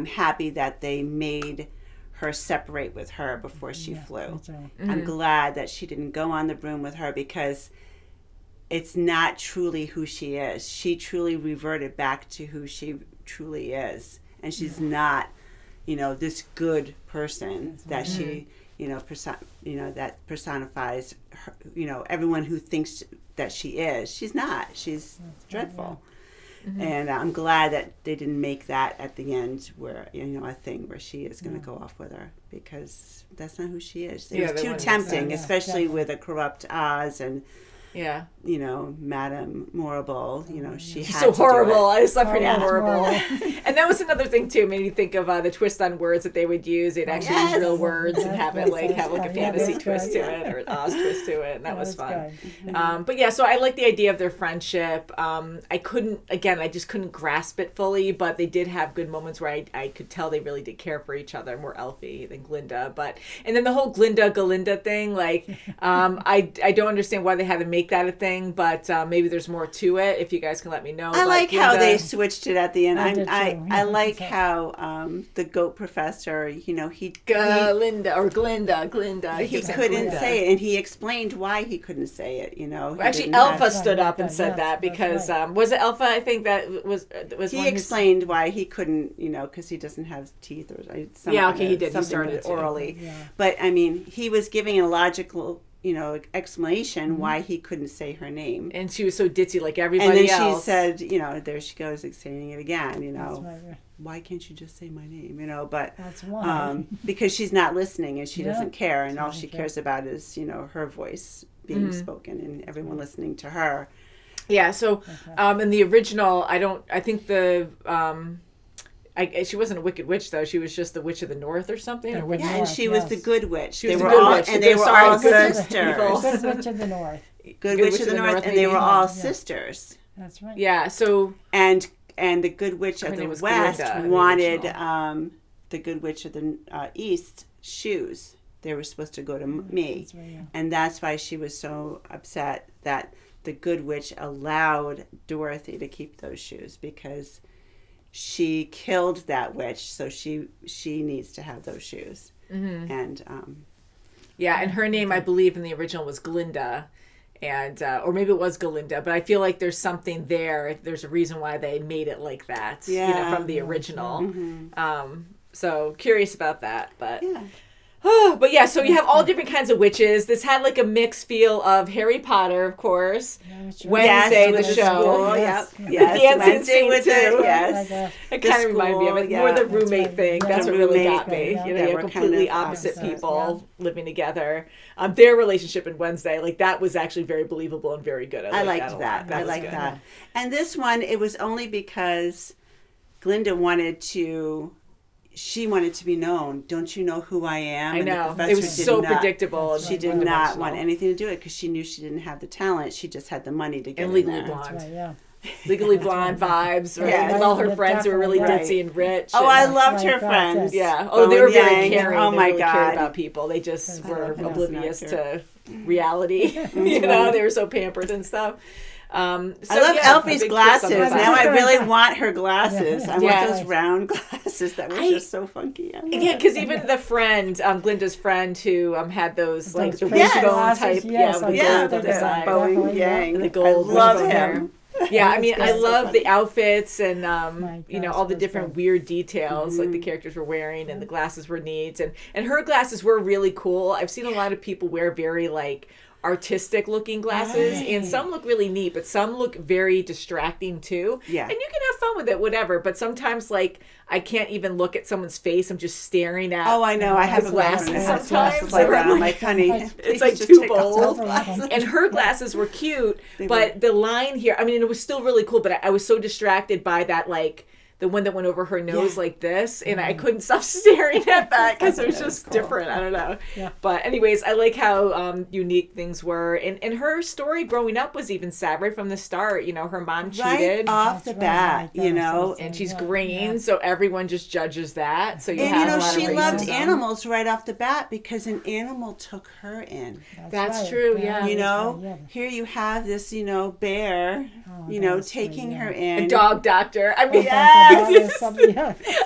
Speaker 3: happy that they made her separate with her before she flew. I'm glad that she didn't go on the broom with her because it's not truly who she is. She truly reverted back to who she truly is. And she's not, this good person that she, that personifies her, everyone who thinks that she is. She's not. She's dreadful. And I'm glad that they didn't make that at the end where, a thing where she is going to go off with her because that's not who she is. It was too tempting, especially with a corrupt Oz and, Madame Morrible, she's
Speaker 1: so horrible. I just love her name horrible. And that was another thing too. Made me think of the twist on words that they would use. They'd actually use real words and have it have a fantasy twist to it or Oz twist to it, and that was fun. But yeah, so I like the idea of their friendship. I just couldn't grasp it fully, but they did have good moments where I could tell they really did care for each other, more Elfie than Glinda. And then the whole Glinda thing, I don't understand why they had to make that a thing, but maybe there's more to it. If you guys can let me know.
Speaker 3: I like how they switched it at the end. I like how the goat professor, he
Speaker 1: Glinda.
Speaker 3: He couldn't say it, and he explained why he couldn't say it.
Speaker 1: Actually, Alpha stood up and said that because was it Alpha? I think that was.
Speaker 3: He explained why he couldn't, because he doesn't have teeth or something.
Speaker 1: Yeah, okay, he did.
Speaker 3: Something
Speaker 1: he started
Speaker 3: orally, but I mean, he was giving a logical. Explanation why he couldn't say her name.
Speaker 1: And she was so ditzy like everybody else.
Speaker 3: And then she said, there she goes saying it again, why can't you just say my name, but
Speaker 2: that's why.
Speaker 3: because she's not listening and she doesn't care and all she cares about is, her voice being spoken and everyone listening to her.
Speaker 1: Yeah, so in the original, I think she wasn't a wicked witch though. She was just the witch of the north or something.
Speaker 3: And she was the good witch.
Speaker 1: They were all
Speaker 3: sisters.
Speaker 2: Good witch of the north.
Speaker 3: Good witch of the north, and they were all sisters.
Speaker 2: That's right.
Speaker 1: Yeah. So
Speaker 3: and the good witch of the west wanted the good witch of the east shoes. They were supposed to go to me, and that's why she was so upset that the good witch allowed Dorothy to keep those shoes because she killed that witch, so she needs to have those shoes. And
Speaker 1: and her name I believe in the original was Glinda, and or maybe it was Galinda, but I feel like there's something there. There's a reason why they made it like that, from the original. So curious about that, but. Yeah. But yeah, so you have all different kinds of witches. This had like a mixed feel of Harry Potter, of course. Wednesday, the show. Dancing scene
Speaker 3: with
Speaker 1: too.
Speaker 3: It. Yes.
Speaker 1: It kind of reminded me of it. More the roommate thing. That's what really got me. You know, completely opposite people living together. Their relationship in Wednesday, like that was actually very believable and very good.
Speaker 3: I liked that. I liked that. And this one, it was only because Glinda wanted to. She wanted to be known. Don't you know who I am?
Speaker 1: I know. It was so predictable.
Speaker 3: She did not want anything to do it because she knew she didn't have the talent. She just had the money to get
Speaker 1: and Legally Blonde. Legally Blonde vibes. Right? Yes. All her friends who were really ditzy and rich.
Speaker 3: Oh, I loved her friends.
Speaker 1: Yeah. Oh, they were very caring.
Speaker 3: Oh, my
Speaker 1: God. They really cared about people. They just were oblivious to reality. You know, they were so pampered and stuff.
Speaker 3: I love Elfie's glasses. Now I really want her glasses. I want those round glasses that were just so funky.
Speaker 1: Yeah, because even the friend, Glinda's friend, who had those like the
Speaker 2: Yes.
Speaker 1: wishbone type,
Speaker 2: Yes,
Speaker 1: with the
Speaker 2: yeah,
Speaker 1: gold on the
Speaker 2: the
Speaker 1: side.
Speaker 3: Boeing Yang.
Speaker 1: And the gold
Speaker 3: I love
Speaker 1: wishbone
Speaker 3: him.
Speaker 1: hair. Yeah, I mean, I love the outfits and
Speaker 2: gosh,
Speaker 1: all the
Speaker 2: those
Speaker 1: different
Speaker 2: guys.
Speaker 1: weird details like the characters were wearing, and the glasses were neat, and her glasses were really cool. I've seen a lot of people wear very like artistic looking glasses, and some look really neat, but some look very distracting too.
Speaker 3: Yeah.
Speaker 1: And you can have fun with it, whatever. But sometimes, like, I can't even look at someone's face. I'm just staring at.
Speaker 3: Oh, I know. I have
Speaker 1: the
Speaker 3: glasses
Speaker 1: glasses
Speaker 3: sometimes.
Speaker 1: sometimes.
Speaker 3: Like,
Speaker 1: I'm
Speaker 3: I'm like, honey,
Speaker 1: it's
Speaker 3: please
Speaker 1: like
Speaker 3: just
Speaker 1: too
Speaker 3: take off
Speaker 1: bold.
Speaker 3: those glasses.
Speaker 1: And her glasses were cute, but the line here, I mean, it was still really cool, but I was so distracted by that, like, the one that went over her nose like this, and I couldn't stop staring at that because it was just different. I don't know.
Speaker 2: Yeah.
Speaker 1: But anyways, I like how unique things were. And her story growing up was even sad right from the start. You know, her mom
Speaker 3: Right
Speaker 1: cheated.
Speaker 3: off the
Speaker 2: That's
Speaker 3: bat,
Speaker 2: right.
Speaker 3: you know.
Speaker 1: And she's
Speaker 2: Yeah,
Speaker 1: green,
Speaker 2: yeah.
Speaker 1: so everyone just judges that. So you
Speaker 3: And
Speaker 1: have
Speaker 3: you know,
Speaker 1: a lot
Speaker 3: she
Speaker 1: of
Speaker 3: loved
Speaker 1: racism.
Speaker 3: animals right off the bat because an animal took her in.
Speaker 1: That's
Speaker 2: right.
Speaker 1: true, yeah.
Speaker 3: You know,
Speaker 2: Yeah.
Speaker 3: here you have this, you know, bear, you
Speaker 2: that
Speaker 3: know,
Speaker 2: was sweet,
Speaker 3: taking
Speaker 2: yeah.
Speaker 3: her in.
Speaker 1: A dog doctor. I mean,
Speaker 2: Yeah.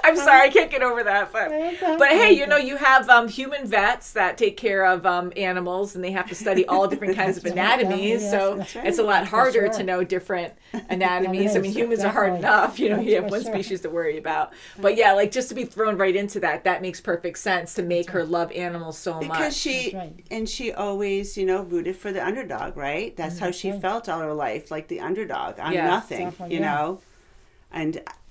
Speaker 1: I'm sorry, I can't get over that. But hey, you know, you have human vets that take care of animals, and they have to study all different kinds of anatomies.
Speaker 2: Yeah,
Speaker 1: So
Speaker 2: that's
Speaker 1: it's a lot harder
Speaker 2: sure.
Speaker 1: to know different anatomies. I
Speaker 2: is,
Speaker 1: mean, humans are hard
Speaker 2: definitely.
Speaker 1: enough. You know, you have
Speaker 2: for
Speaker 1: one
Speaker 2: sure.
Speaker 1: species to worry about. But yeah, like just to be thrown right into that makes perfect sense to make her love animals so
Speaker 3: Because
Speaker 1: much.
Speaker 3: she
Speaker 2: That's right.
Speaker 3: and she always, you know, rooted for the underdog, right? That's how she
Speaker 2: right.
Speaker 3: felt all her life, like the underdog. I'm
Speaker 1: Yeah,
Speaker 3: nothing,
Speaker 2: definitely,
Speaker 3: you
Speaker 2: yeah.
Speaker 3: know.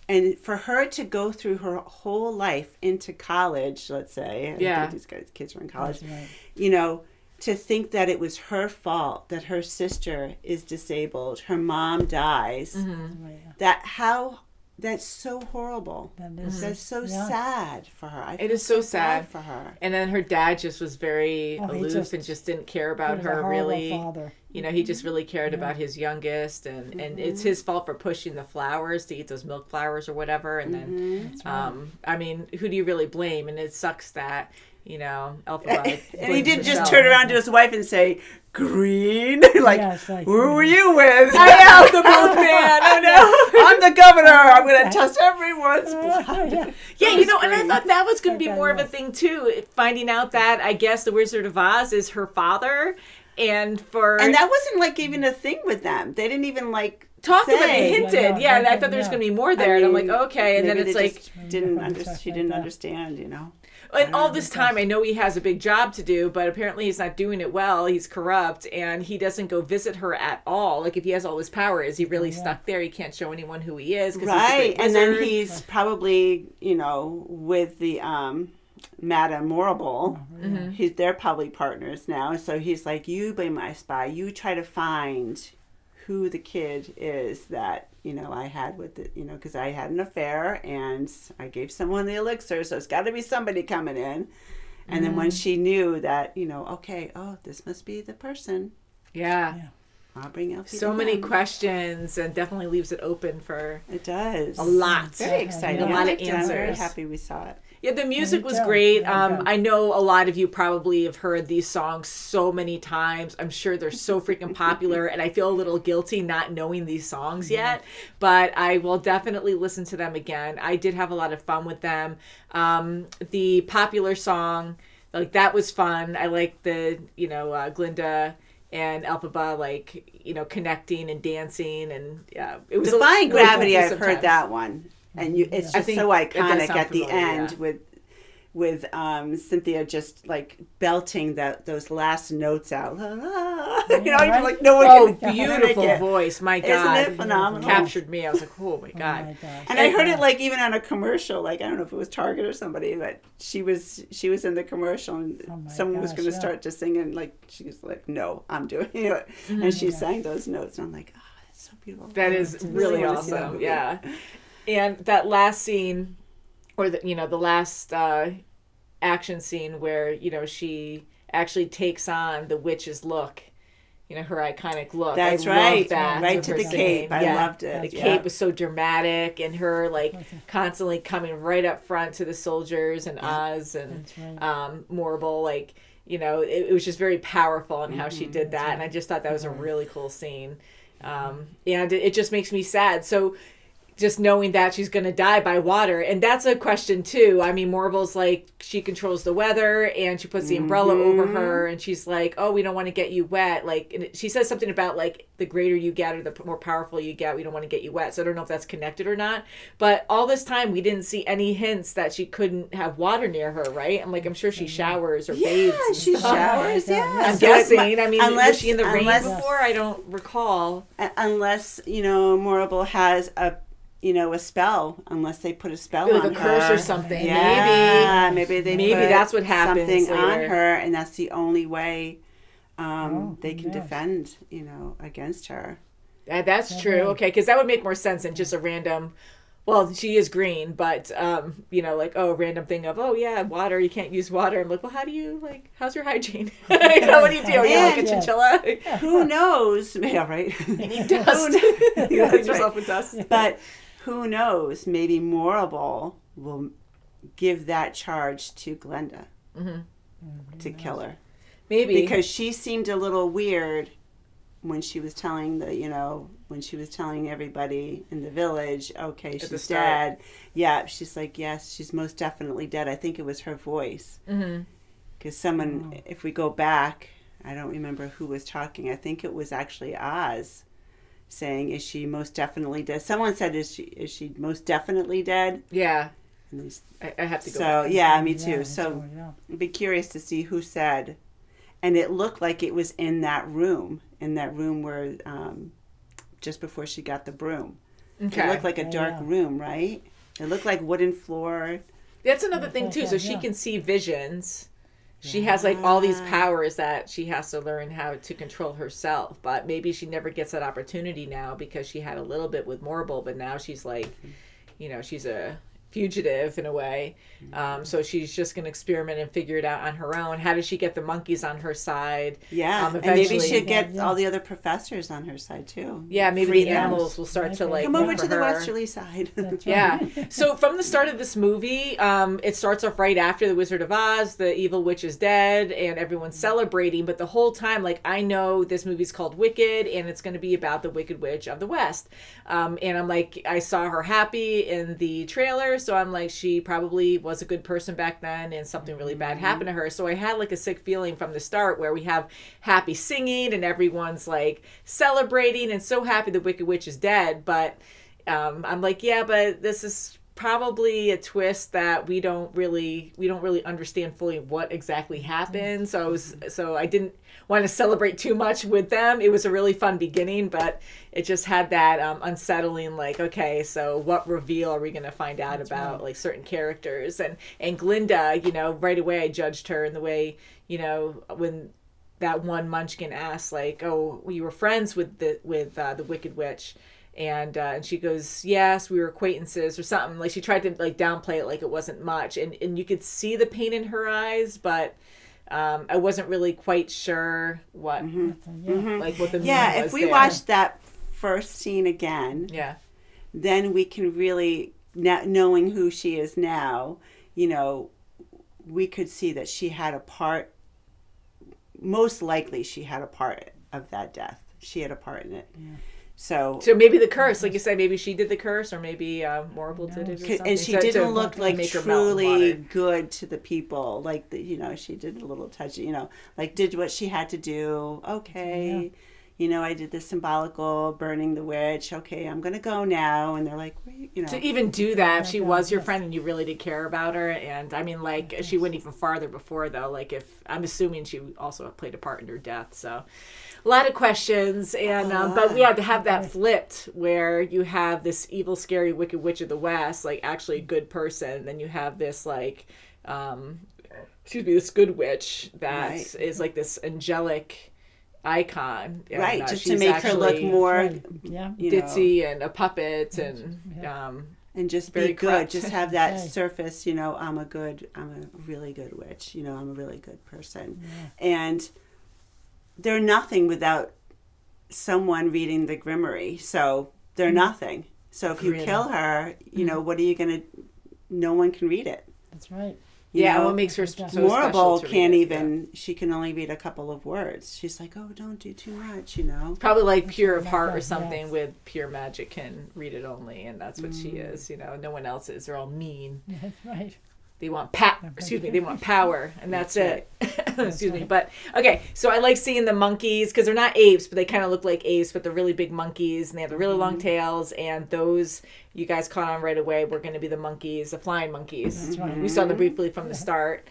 Speaker 3: And for her to go through her whole life into college, let's say, I think these kids were in college,
Speaker 2: That's right.
Speaker 3: you know, to think that it was her fault that her sister is disabled, her mom dies,
Speaker 2: Right.
Speaker 3: that's so horrible.
Speaker 2: That is-
Speaker 3: That's so
Speaker 2: yeah.
Speaker 3: sad for her. I
Speaker 1: It
Speaker 3: feel
Speaker 1: is so
Speaker 3: bad
Speaker 1: sad.
Speaker 3: for her.
Speaker 1: And then her dad just was very
Speaker 2: Oh, he
Speaker 1: aloof
Speaker 2: just-
Speaker 1: and just didn't care
Speaker 2: He
Speaker 1: about
Speaker 2: was a
Speaker 1: her
Speaker 2: horrible
Speaker 1: really.
Speaker 2: father.
Speaker 1: You know, he just really cared about his youngest, and it's his fault for pushing the flowers to eat those milk flowers or whatever. And then, I mean, who do you really blame? And it sucks that, you know, Elphaba.
Speaker 3: And he
Speaker 1: blames
Speaker 3: didn't just
Speaker 1: herself.
Speaker 3: turn around to his wife and say, "Green." like,
Speaker 2: Yeah, it's like,
Speaker 3: who were you with?
Speaker 1: I know, the milkman. Oh no.
Speaker 3: I'm the governor. I'm going to test everyone's blood.
Speaker 2: Yeah.
Speaker 1: Yeah, you know, and I thought that was going to be
Speaker 2: Okay,
Speaker 1: more of a
Speaker 2: yes.
Speaker 1: thing too. Finding out that I guess the Wizard of Oz is her father, and
Speaker 3: And that wasn't like even a thing with them. They didn't even like
Speaker 1: talked about
Speaker 3: say.
Speaker 1: it, hinted.
Speaker 2: Yeah,
Speaker 1: Yeah,
Speaker 2: no,
Speaker 1: I thought there was
Speaker 2: yeah.
Speaker 1: going to be more
Speaker 3: I
Speaker 1: there, and I'm like,
Speaker 3: mean,
Speaker 1: okay. And then
Speaker 3: maybe
Speaker 1: it's
Speaker 3: they
Speaker 1: like,
Speaker 3: just she
Speaker 2: Like
Speaker 3: didn't
Speaker 2: that.
Speaker 3: understand, you know.
Speaker 1: and all this time, I know he has a big job to do, but apparently he's not doing it well. He's corrupt, and he doesn't go visit her at all. Like, if he has all this power, is he really stuck there? He can't show anyone who he is. 'Cause
Speaker 3: Right.
Speaker 1: He's a
Speaker 3: And
Speaker 1: great
Speaker 3: then
Speaker 1: wizard.
Speaker 3: he's probably, you know, with the Madame Morrible. They're probably partners now. So he's like, you be my spy. You try to find who the kid is that, you know, I had with it, you know, because I had an affair and I gave someone the elixir. So it's got to be somebody coming in. And then when she knew that, you know, okay, oh, this must be the person.
Speaker 1: Yeah.
Speaker 3: I'll bring Elfie
Speaker 1: So
Speaker 3: to
Speaker 1: many
Speaker 3: him.
Speaker 1: questions, and definitely leaves it open for
Speaker 3: It does.
Speaker 1: a lot.
Speaker 3: Very exciting.
Speaker 1: A
Speaker 3: I
Speaker 1: lot of
Speaker 3: liked it. I'm very
Speaker 1: answers.
Speaker 3: happy we saw it.
Speaker 1: Yeah, the music
Speaker 2: Me
Speaker 1: was
Speaker 2: too.
Speaker 1: great.
Speaker 2: Yeah, good.
Speaker 1: I know a lot of you probably have heard these songs so many times. I'm sure they're so freaking popular, and I feel a little guilty not knowing these songs yet, but I will definitely listen to them again. I did have a lot of fun with them. The popular song, like, that was fun. I like the, you know, Glinda and Elphaba, like, you know, connecting and dancing, and it was
Speaker 3: Defying
Speaker 1: a little
Speaker 3: Gravity,
Speaker 1: goofy
Speaker 3: I've heard
Speaker 1: sometimes.
Speaker 3: that one. And it's
Speaker 1: I
Speaker 3: just
Speaker 1: think
Speaker 3: so
Speaker 1: it does
Speaker 3: iconic
Speaker 1: sound
Speaker 3: at the
Speaker 1: familiar,
Speaker 3: end
Speaker 1: yeah.
Speaker 3: with Cynthia just like belting those last notes out. La, la. You know, even like no one
Speaker 1: Oh,
Speaker 3: can
Speaker 1: beautiful
Speaker 3: mimic it.
Speaker 1: voice! My
Speaker 3: Isn't
Speaker 1: God,
Speaker 3: it phenomenal?
Speaker 1: Captured me. I was like, oh my
Speaker 2: Oh
Speaker 1: God.
Speaker 2: my gosh.
Speaker 3: And I heard it like even on a commercial, like I don't know if it was Target or somebody, but she was in the commercial and
Speaker 2: Oh my
Speaker 3: someone was
Speaker 2: gosh,
Speaker 3: going to
Speaker 2: yeah.
Speaker 3: start to sing and like she was like, no, I'm doing it, and she sang those notes and I'm like, oh, that's so beautiful.
Speaker 1: That is really
Speaker 3: wanna see that
Speaker 1: awesome.
Speaker 3: movie.
Speaker 1: Yeah, and that last scene, or the last action scene where, you know, she actually takes on the witch's look. You know, her iconic look.
Speaker 3: That's
Speaker 1: I
Speaker 3: right.
Speaker 1: Love that.
Speaker 3: Right
Speaker 1: of
Speaker 3: to
Speaker 1: her
Speaker 3: the
Speaker 1: singing.
Speaker 3: cape. I loved it.
Speaker 1: The
Speaker 3: Yeah.
Speaker 1: cape was so dramatic, and her like constantly coming right up front to the soldiers and Oz and
Speaker 2: That's right.
Speaker 1: Morrible. Like, you know, it was just very powerful in how she did that, and I just thought that was a really cool scene. And it just makes me sad. So just knowing that she's going to die by water. And that's a question too. I mean, Morble's like, she controls the weather and she puts the umbrella over her and she's like, oh, we don't want to get you wet. Like, and she says something about like, the greater you get or the more powerful you get, we don't want to get you wet. So I don't know if that's connected or not. But all this time, we didn't see any hints that she couldn't have water near her, right? I'm like, I'm sure she showers or bathes.
Speaker 3: Yeah, she showers, yeah.
Speaker 1: I'm guessing. I mean, was she in the rain
Speaker 3: unless-
Speaker 1: before? I don't recall.
Speaker 3: Unless, Morrible has a spell, unless they put a spell
Speaker 1: Like
Speaker 3: on
Speaker 1: a
Speaker 3: her.
Speaker 1: curse or something.
Speaker 3: Yeah, maybe they
Speaker 1: Maybe
Speaker 3: put
Speaker 1: that's what happens
Speaker 3: something on
Speaker 1: later.
Speaker 3: her, and that's the only way they can
Speaker 2: yes.
Speaker 3: defend, against her.
Speaker 1: That's true. Okay, because that would make more sense than just a random. Well, she is green, but like a random thing of water. You can't use water. I'm like, well, how do you how's your hygiene? What do you do? Are you like a chinchilla?
Speaker 3: Who knows? Yeah, right.
Speaker 1: You need dust. You
Speaker 3: That's
Speaker 1: yourself
Speaker 3: right.
Speaker 1: with dust.
Speaker 3: But who knows? Maybe Morrible will give that charge to Glenda to kill her.
Speaker 1: Maybe
Speaker 3: Because she seemed a little weird when she was telling everybody in the village, okay,
Speaker 1: the
Speaker 3: she's
Speaker 1: start.
Speaker 3: dead. Yeah, she's like, yes, she's most definitely dead. I think it was her voice. Because someone, if we go back, I don't remember who was talking. I think it was actually Oz saying, is she most definitely dead? Someone said, is she most definitely dead?
Speaker 1: Yeah.
Speaker 3: And
Speaker 1: I have to go.
Speaker 3: so,
Speaker 1: back.
Speaker 3: yeah, me too.
Speaker 2: Yeah,
Speaker 3: So
Speaker 2: yeah.
Speaker 3: I'd be curious to see who said. And it looked like it was in that room where, just before she got the broom.
Speaker 1: Okay.
Speaker 3: It looked like a dark
Speaker 2: yeah.
Speaker 3: room, right? It looked like wooden floor.
Speaker 1: That's another thing too. So she
Speaker 2: yeah.
Speaker 1: can see visions. She has all these powers that she has to learn how to control herself. But maybe she never gets that opportunity now because she had a little bit with Morble, but now she's she's a fugitive in a way. So she's just going to experiment and figure it out on her own. How does she get the monkeys on her side?
Speaker 3: Yeah, and
Speaker 1: eventually.
Speaker 3: maybe she'll get
Speaker 2: Yeah.
Speaker 3: all the other professors on her side too.
Speaker 1: Yeah, maybe
Speaker 3: Free
Speaker 1: the
Speaker 3: them.
Speaker 1: animals will start to
Speaker 3: Come
Speaker 1: look
Speaker 3: over
Speaker 1: for
Speaker 3: to the
Speaker 1: her.
Speaker 3: westerly side.
Speaker 1: Yeah. So from the start of this movie, it starts off right after the Wizard of Oz. The evil witch is dead, and everyone's celebrating. But the whole time, I know this movie's called Wicked, and it's going to be about the Wicked Witch of the West. And I'm like, I saw her happy in the trailer, so I'm like, she probably was a good person back then, and something really bad happened to her. So I had a sick feeling from the start where we have happy singing, and everyone's celebrating and so happy the Wicked Witch is dead. But I'm like, yeah, but this is probably a twist that we don't really understand fully what exactly happened. So I didn't want to celebrate too much with them. It was a really fun beginning, but it just had that unsettling, okay, so what reveal are we going to find out about certain characters? And Glinda, right away I judged her in the way, when that one Munchkin asked, oh, you were friends with the Wicked Witch. And she goes, yes, we were acquaintances or something. She tried to downplay it it wasn't much. And you could see the pain in her eyes, but I wasn't really quite sure what what the meaning was.
Speaker 3: Yeah, if we watch that first scene again, then we can really, knowing who she is now, we could see that she had a part, most likely she had a part of that death. She had a part in it. Yeah. So
Speaker 1: maybe the curse, like you said, maybe she did the curse, or maybe Morble did it, or something.
Speaker 3: And she didn't look truly good to the people. She did a little touchy. Did what she had to do. Okay, I did the symbolical burning the witch. Okay, I'm gonna go now. And they're like, wait,
Speaker 1: to even do that, if she was your friend and you really did care about her, and I mean, she went even farther before though. If I'm assuming she also played a part in her death, so. A lot of questions, and but we had to have that flipped where you have this evil, scary, wicked witch of the West, actually a good person, and then you have this this good witch that is this angelic icon,
Speaker 3: and, just to make her look more
Speaker 1: ditzy and a puppet, and just
Speaker 3: be good.
Speaker 1: corrupt.
Speaker 3: Just have that surface, I'm a really good witch. I'm a really good person, and. They're nothing without someone reading the grimoire. So they're nothing. So if you kill her, what are you going to... No one can read it.
Speaker 2: That's right.
Speaker 3: You
Speaker 1: Yeah,
Speaker 3: know,
Speaker 1: what makes her so
Speaker 3: Morrible
Speaker 1: special to
Speaker 3: can't
Speaker 1: read it,
Speaker 3: even, she can only read a couple of words. She's like, oh, don't do too much, you know.
Speaker 1: Probably like Pure of Heart or
Speaker 2: Yes.
Speaker 1: something with Pure Magic can read it only, and that's what she is. You know, no one else is. They're all mean.
Speaker 2: That's right.
Speaker 1: They want they want power, and that's it. Excuse me. But okay, so I like seeing the monkeys because they're not apes, but they kind of look like apes, but they're really big monkeys, and they have the really long tails. And those you guys caught on right away were going to be the monkeys, the flying monkeys.
Speaker 2: That's right.
Speaker 1: We saw them briefly from the start.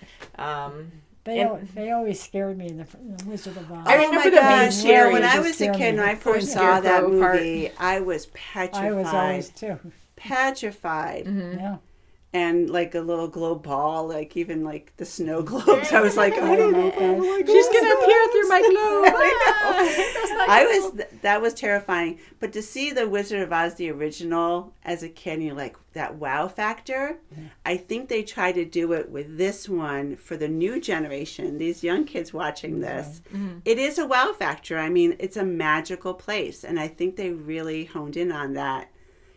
Speaker 2: They always scared me in the Wizard of Oz.
Speaker 1: I
Speaker 3: Oh
Speaker 1: remember
Speaker 3: my
Speaker 1: them being
Speaker 3: gosh, yeah,
Speaker 1: scary.
Speaker 3: when I
Speaker 2: Just
Speaker 3: was a
Speaker 2: scare
Speaker 3: kid,
Speaker 2: me.
Speaker 3: when I first
Speaker 1: The
Speaker 3: saw that
Speaker 1: scarecrow part.
Speaker 3: movie, I was petrified.
Speaker 2: I was always too.
Speaker 3: Petrified.
Speaker 2: Yeah.
Speaker 3: And like a little globe ball, like even like the snow globes. I was like, I don't know.
Speaker 1: She's going to appear through my globe.
Speaker 3: That was terrifying. But to see the Wizard of Oz, the original, as a kid, you're like, that wow factor. I think they try to do it with this one for the new generation, these young kids watching this. It is a wow factor. I mean, it's a magical place. And I think they really honed in on that.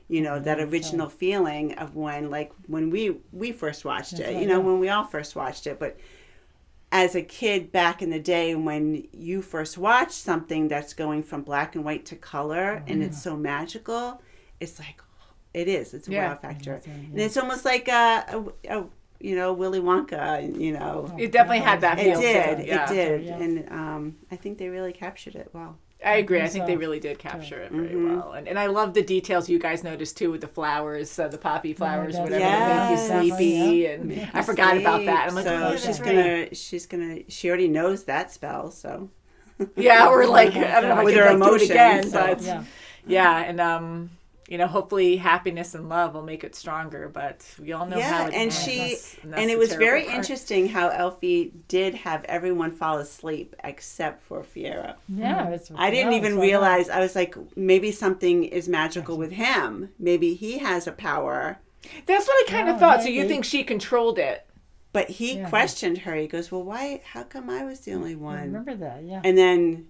Speaker 3: You know, that original feeling of when we first watched it, you know, when we all first watched it. But as a kid back in the day, when you first watched something that's going from black and white to color and it's so magical, it's like, it's a wow factor. And it's almost like you know, Willy Wonka, you know.
Speaker 1: It definitely had that feel.
Speaker 3: It
Speaker 1: too. Yeah.
Speaker 3: did.
Speaker 2: Yeah.
Speaker 3: And I think they really captured it well.
Speaker 1: I agree. I think they really did capture it very well. And I love the details you guys noticed too with the flowers, the poppy flowers,
Speaker 2: that's
Speaker 1: whatever,
Speaker 3: Yes.
Speaker 1: that make you sleepy.
Speaker 2: Yeah.
Speaker 1: And I forgot about that. I'm like,
Speaker 3: so
Speaker 1: oh,
Speaker 3: she's gonna she already knows that spell, so
Speaker 1: yeah, we're like, I don't know if I
Speaker 3: With
Speaker 1: could
Speaker 3: her
Speaker 1: like, do it
Speaker 3: emotions,
Speaker 1: again,
Speaker 3: so-
Speaker 1: but yeah, and you know, hopefully happiness and love will make it stronger, but we all know how it
Speaker 3: and
Speaker 1: ends.
Speaker 3: and
Speaker 1: that's
Speaker 3: it
Speaker 1: the
Speaker 3: was
Speaker 1: terrible
Speaker 3: very
Speaker 1: part.
Speaker 3: interesting how Elfie did have everyone fall asleep except for Fiera.
Speaker 2: Yeah. It's,
Speaker 3: I didn't even realize. I was like, maybe something is magical with him. Maybe he has a power.
Speaker 1: That's what I kind of thought. So you
Speaker 2: maybe.
Speaker 1: think she controlled it?
Speaker 3: But he questioned her. He goes, well, why? How come I was the only
Speaker 2: I
Speaker 3: one?
Speaker 2: remember that, yeah.
Speaker 3: And then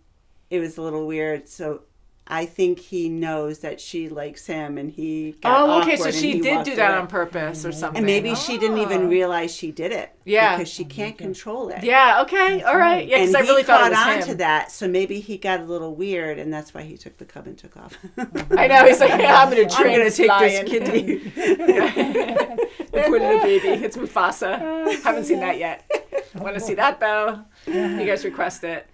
Speaker 3: it was a little weird. So I think he knows that she likes him, and he got
Speaker 1: Okay, so
Speaker 3: awkward and
Speaker 1: she
Speaker 3: he
Speaker 1: did
Speaker 3: walked
Speaker 1: do that
Speaker 3: away.
Speaker 1: on purpose or something.
Speaker 3: And maybe she didn't even realize she did it.
Speaker 1: Yeah.
Speaker 3: Because she can't control it.
Speaker 1: Yeah, okay, all right. Yeah,
Speaker 3: And
Speaker 1: because I
Speaker 3: he
Speaker 1: really thought
Speaker 3: caught
Speaker 1: it was
Speaker 3: on
Speaker 1: him.
Speaker 3: to that, so maybe he got a little weird, and that's why he took the cub and took off.
Speaker 1: I know, he's like, I'm going to
Speaker 3: I'm
Speaker 1: train
Speaker 3: going to
Speaker 1: this
Speaker 3: take
Speaker 1: lion.
Speaker 3: this kid to be...
Speaker 1: The poor little baby. It's Mufasa. Haven't seen that yet. Want to see that, though. You guys request it.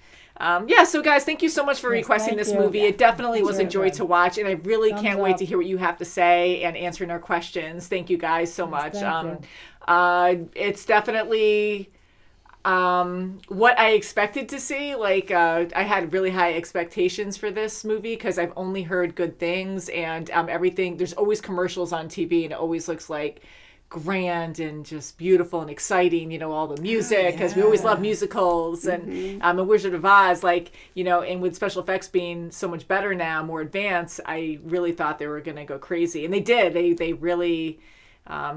Speaker 1: So guys, thank you so much for requesting
Speaker 2: thank
Speaker 1: this
Speaker 2: you.
Speaker 1: movie. It definitely was a
Speaker 2: Sure.
Speaker 1: joy to watch, and I really
Speaker 2: Thumbs
Speaker 1: can't wait
Speaker 2: up.
Speaker 1: to hear what you have to say and answering our questions. Thank you guys so much.
Speaker 2: thank
Speaker 1: It's definitely what I expected to see. Like, I had really high expectations for this movie because I've only heard good things, and everything. There's always commercials on TV, and it always looks like grand and just beautiful and exciting, you know, all the music, because we always love musicals, and Wizard of Oz, like, you know, and with special effects being so much better now, more advanced, I really thought they were going to go crazy, and they did. They really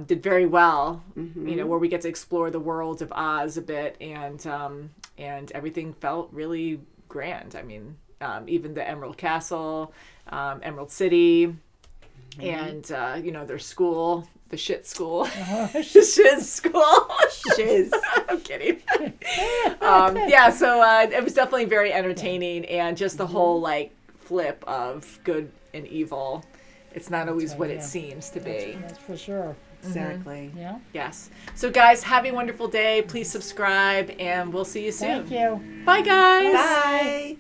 Speaker 1: did very well, you know, where we get to explore the world of Oz a bit, and everything felt really grand. I mean, even the Emerald Castle, Emerald City, and you know, their school, the shit school, the shiz school.
Speaker 3: Shiz.
Speaker 1: I'm kidding. So it was definitely very entertaining, and just the whole like flip of good and evil. It's not always what it seems to be.
Speaker 2: That's for sure.
Speaker 3: Exactly.
Speaker 2: Yeah.
Speaker 1: Yes. So guys, have a wonderful day. Please subscribe, and we'll see you soon.
Speaker 2: Thank you.
Speaker 1: Bye, guys.
Speaker 3: Bye.